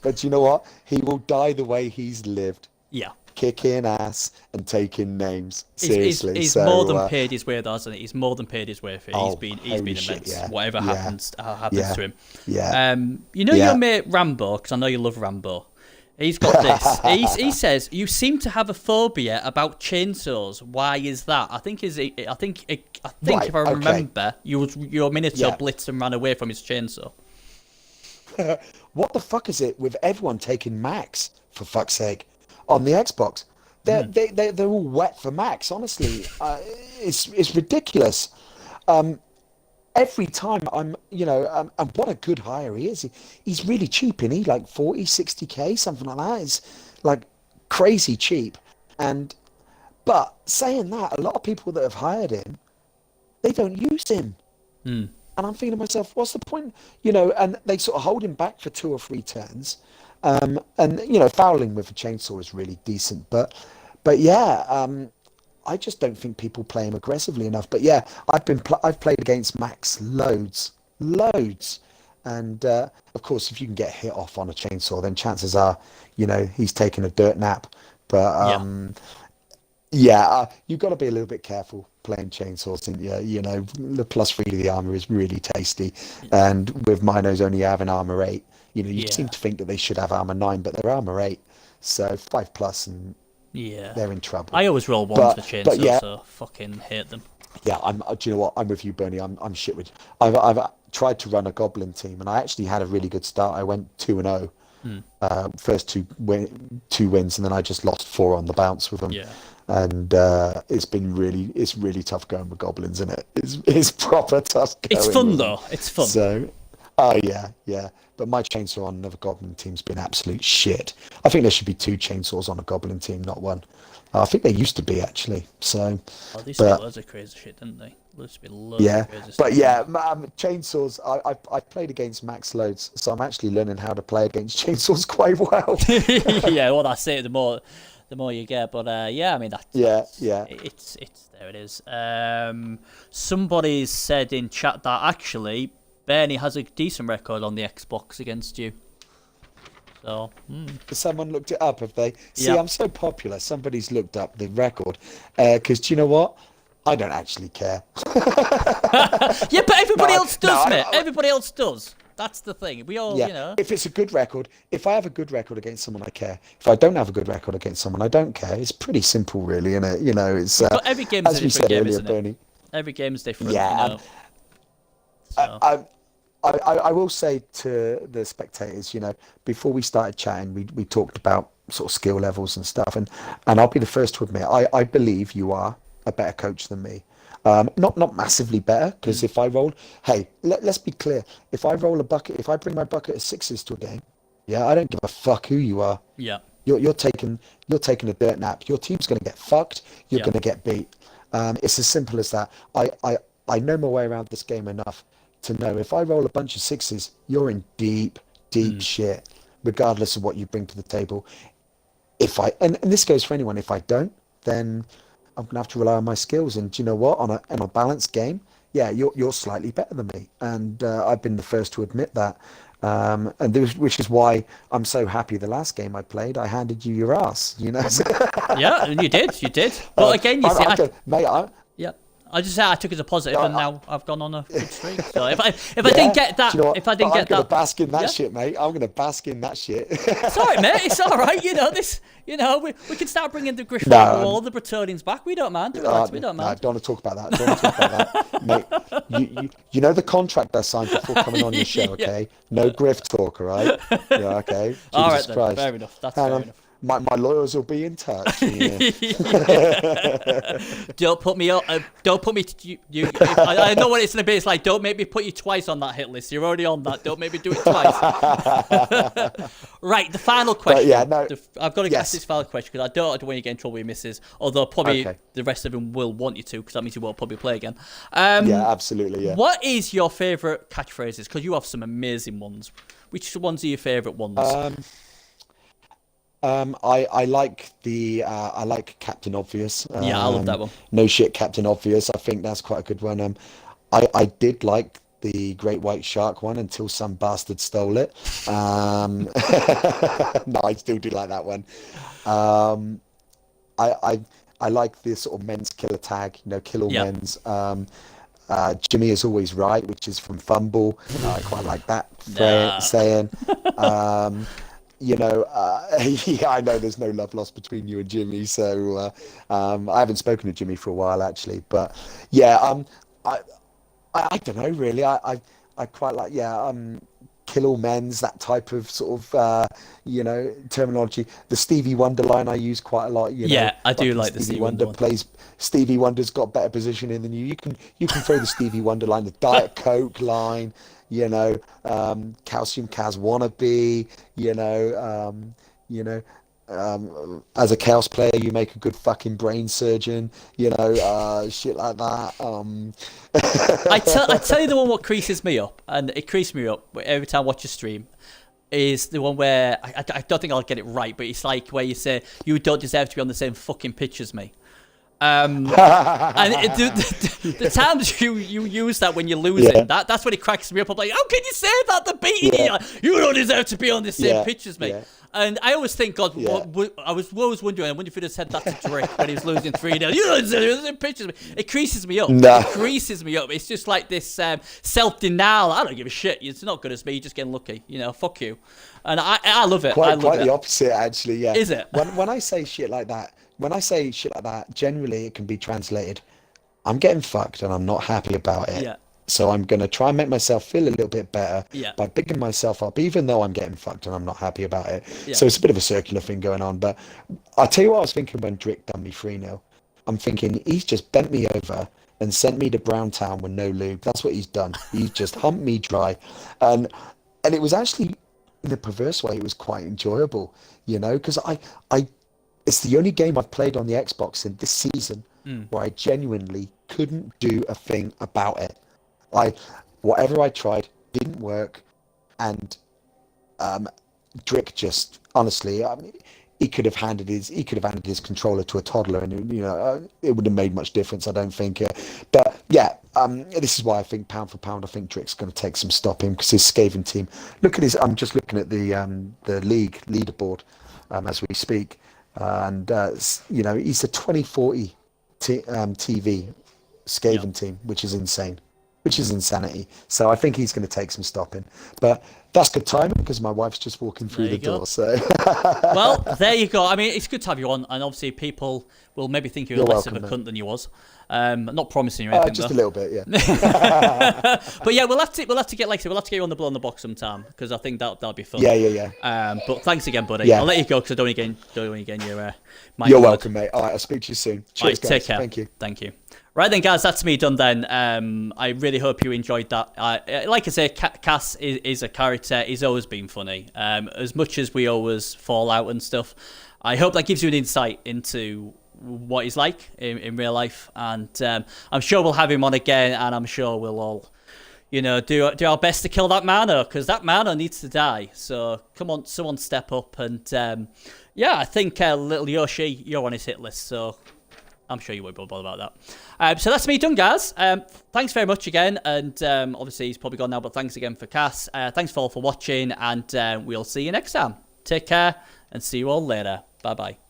But you know what? He will die the way he's lived, Yeah. kicking ass and taking names. He's Seriously. he's So more than paid his way, though, hasn't he? He's more than paid his way for it. oh, He's holy been shit, immense. yeah, Whatever yeah, happens yeah, to him. yeah, Your yeah. mate Rambo, because I know you love Rambo. He's got this. He says you seem to have a phobia about chainsaws. Why is that? I think Right, if I okay. remember, your Minotaur Yeah. blitzed and ran away from his chainsaw. What the fuck is it with everyone taking Max, for fuck's sake, on the Xbox? They're all wet for Max, honestly. It's ridiculous. Every time and what a good hire he is. He's really cheap, isn't he? Like 40, 60K, something like that. It's like crazy cheap. But saying that, a lot of people that have hired him, they don't use him. And I'm thinking to myself, what's the point? And they sort of hold him back for 2 or 3 turns. And fouling with a chainsaw is really decent. But yeah, I just don't think people play him aggressively enough. But yeah, I've played against Max loads. And of course, if you can get hit off on a chainsaw, then chances are, he's taking a dirt nap. But Yeah. yeah, you've got to be a little bit careful playing chainsaws, and the +3 to the armor is really tasty. And with Minos only having armor 8, you Yeah. seem to think that they should have armor 9, but they're armor 8, so 5+, and Yeah. They're in trouble. I always roll ones for chainsaws, yeah, so fucking hate them. yeah. Do you know what? I'm with you, Bernie. I'm shit with. I've tried to run a goblin team, and I actually had a really good start. I went 2-0. First two wins, and then I just lost 4 on the bounce with them. Yeah. And it's really tough going with goblins, isn't it? It's proper tough going. It's fun with though. them. It's fun. So, oh yeah. But my chainsaw on another goblin team's been absolute shit. I think there should be 2 chainsaws on a goblin team, not 1. I think they used to be actually. So, Oh, they used to be loads of crazy shit, didn't they? There used to be loads yeah, of crazy but stuff. yeah, chainsaws. I played against Max loads, so I'm actually learning how to play against chainsaws quite well. Yeah, well, that's it. The more you get, but yeah, I mean that's Yeah. It's there. It is. Somebody said in chat that actually Bernie has a decent record on the Xbox against you. So Someone looked it up, have they? See, Yeah. I'm so popular. Somebody's looked up the record. Because do you know what? I don't actually care. yeah, but everybody No, else does, no, mate. Everybody else does. That's the thing. We all, Yeah. you know. If it's a good record, if I have a good record against someone, I care. If I don't have a good record against someone, I don't care. It's pretty simple, really, isn't it? You know, it's But every game's as a we different said game, earlier, isn't it? Bernie. Every game's different. Yeah, You know? So. I will say to the spectators, you know, before we started chatting, we talked about sort of skill levels and stuff, and I'll be the first to admit, I believe you are a better coach than me. Not massively better, because if I roll, hey, let's be clear. If I roll a bucket, if I bring my bucket of 6s to a game, yeah, I don't give a fuck who you are. Yeah. You're taking a dirt nap. Your team's going to get fucked. You're Yeah. going to get beat. It's as simple as that. I know my way around this game enough to know if I roll a bunch of 6s, you're in deep shit, regardless of what you bring to the table. And this goes for anyone, if I don't, then I'm gonna have to rely on my skills. And do you know what? On a balanced game, yeah, you're slightly better than me, and I've been the first to admit that. Which is why I'm so happy. The last game I played, I handed you your ass. You know. Yeah, you did. But again, you see, mate, yeah. I just say I took it as a positive, and now I've gone on a good streak. So if I yeah, didn't get that, do you know what? if I didn't But get I'm gonna that, bask in that yeah. shit, mate. I'm gonna bask in that shit. It's all right, mate. It's all right. You know this. You know we can start bringing the Griffin Wall, the Bretonians back. We don't mind. We don't No, mind. don't want to talk about that. Don't want to talk about that, mate. You know the contract I signed before coming on your show, okay? No griff talk, all right? Yeah, okay. Jesus All right, then. Christ. Fair enough. That's Hang fair on. enough. My lawyers will be in touch. Yeah. Don't put me up. Don't put me. I know what it's gonna be. It's like don't make me put you twice on that hit list. You're already on that. Don't make me do it twice. Right. The final question. yeah, no. I've got to Yes. ask this final question because I don't want you to get in trouble with your missus. Although probably Okay. the rest of them will want you to because that means you won't probably play again. Yeah, absolutely. Yeah. What is your favourite catchphrases? Because you have some amazing ones. Which ones are your favourite ones? I like Captain Obvious. Yeah, I love that one. No shit, Captain Obvious. I think that's quite a good one. I did like the Great White Shark one until some bastard stole it. No, I still do like that one. I like the sort of men's killer tag, you know, kill all Yeah. men's. Jimmy is always right, which is from Fumble. I quite like that saying. You know, yeah, I know there's no love lost between you and Jimmy, so I haven't spoken to Jimmy for a while actually, but yeah, I don't know really. I quite like kill all men's, that type of sort of you know, terminology. The Stevie Wonder line I use quite a lot. You know, Yeah, I do fucking like the Stevie Wonder one. Stevie Wonder's got better positioning than you. You can throw the Stevie Wonder line, the Diet Coke line. You know, Calcium Cas wannabe. As a chaos player, you make a good fucking brain surgeon. You know, shit like that. I tell you the one what creases me up, and it creases me up every time I watch a stream, is the one where I don't think I'll get it right, but it's like where you say you don't deserve to be on the same fucking pitch as me. And the times you use that when you're losing, that's when it cracks me up. I'm like, how can you say that? The beating you, like, you don't deserve to be on the same pitch as me. Yeah. And I always think, God, I was always wondering, I wonder if he'd have said that to Drake when he was losing 3-0. You don't deserve to be on the same pitch as me. It creases me up. No. It creases me up. It's just like this self-denial. I don't give a shit. It's not good as me. You're just getting lucky. You know, fuck you. And I love it. Quite I love the it. opposite, actually. Yeah. Is it? When I say shit like that, when I say shit like that, generally it can be translated, I'm getting fucked and I'm not happy about it. Yeah. So I'm going to try and make myself feel a little bit better Yeah. by bigging myself up, even though I'm getting fucked and I'm not happy about it. Yeah. So it's a bit of a circular thing going on. But I'll tell you what I was thinking when Drick done me 3-0. I'm thinking he's just bent me over and sent me to Browntown with no lube. That's what he's done. He's just humped me dry. And it was actually, in a perverse way, it was quite enjoyable, because it's the only game I've played on the Xbox in this season where I genuinely couldn't do a thing about it. Whatever I tried didn't work, and Drick just honestly, I mean, he could have handed his controller to a toddler, and it wouldn't have made much difference, I don't think. But yeah, this is why I think pound for pound, I think Drick's going to take some stopping because his Skaven team. Look at his. I'm just looking at the league leaderboard as we speak, and he's a 2040 TV Skaven team, which is insane. Which is insanity. So I think he's going to take some stopping. But that's good timing because my wife's just walking through the door. So well, there you go. I mean, it's good to have you on, and obviously people will maybe think you're less welcome, of a cunt than you was. Not promising you anything. Just though. a little bit, yeah. But yeah, we'll have to get you on the Blood on the Box sometime because I think that'll be fun. Yeah. But thanks again, buddy. Yeah. I'll let you go because I don't want to get your. You're welcome, mate. All right, I'll speak to you soon. Cheers, guys. Take care. Thank you. Right then, guys, that's me done then. I really hope you enjoyed that. Like I say, Cas is a character. He's always been funny. As much as we always fall out and stuff, I hope that gives you an insight into what he's like in real life. And I'm sure we'll have him on again, and I'm sure we'll all, do our best to kill that Mana, because that Mana needs to die. So come on, someone step up. And I think little Yoshi, you're on his hit list, so I'm sure you won't bother about that. So that's me done, guys. Thanks very much again. And obviously he's probably gone now, but thanks again for Cas. Thanks for all for watching, and we'll see you next time. Take care and see you all later. Bye-bye.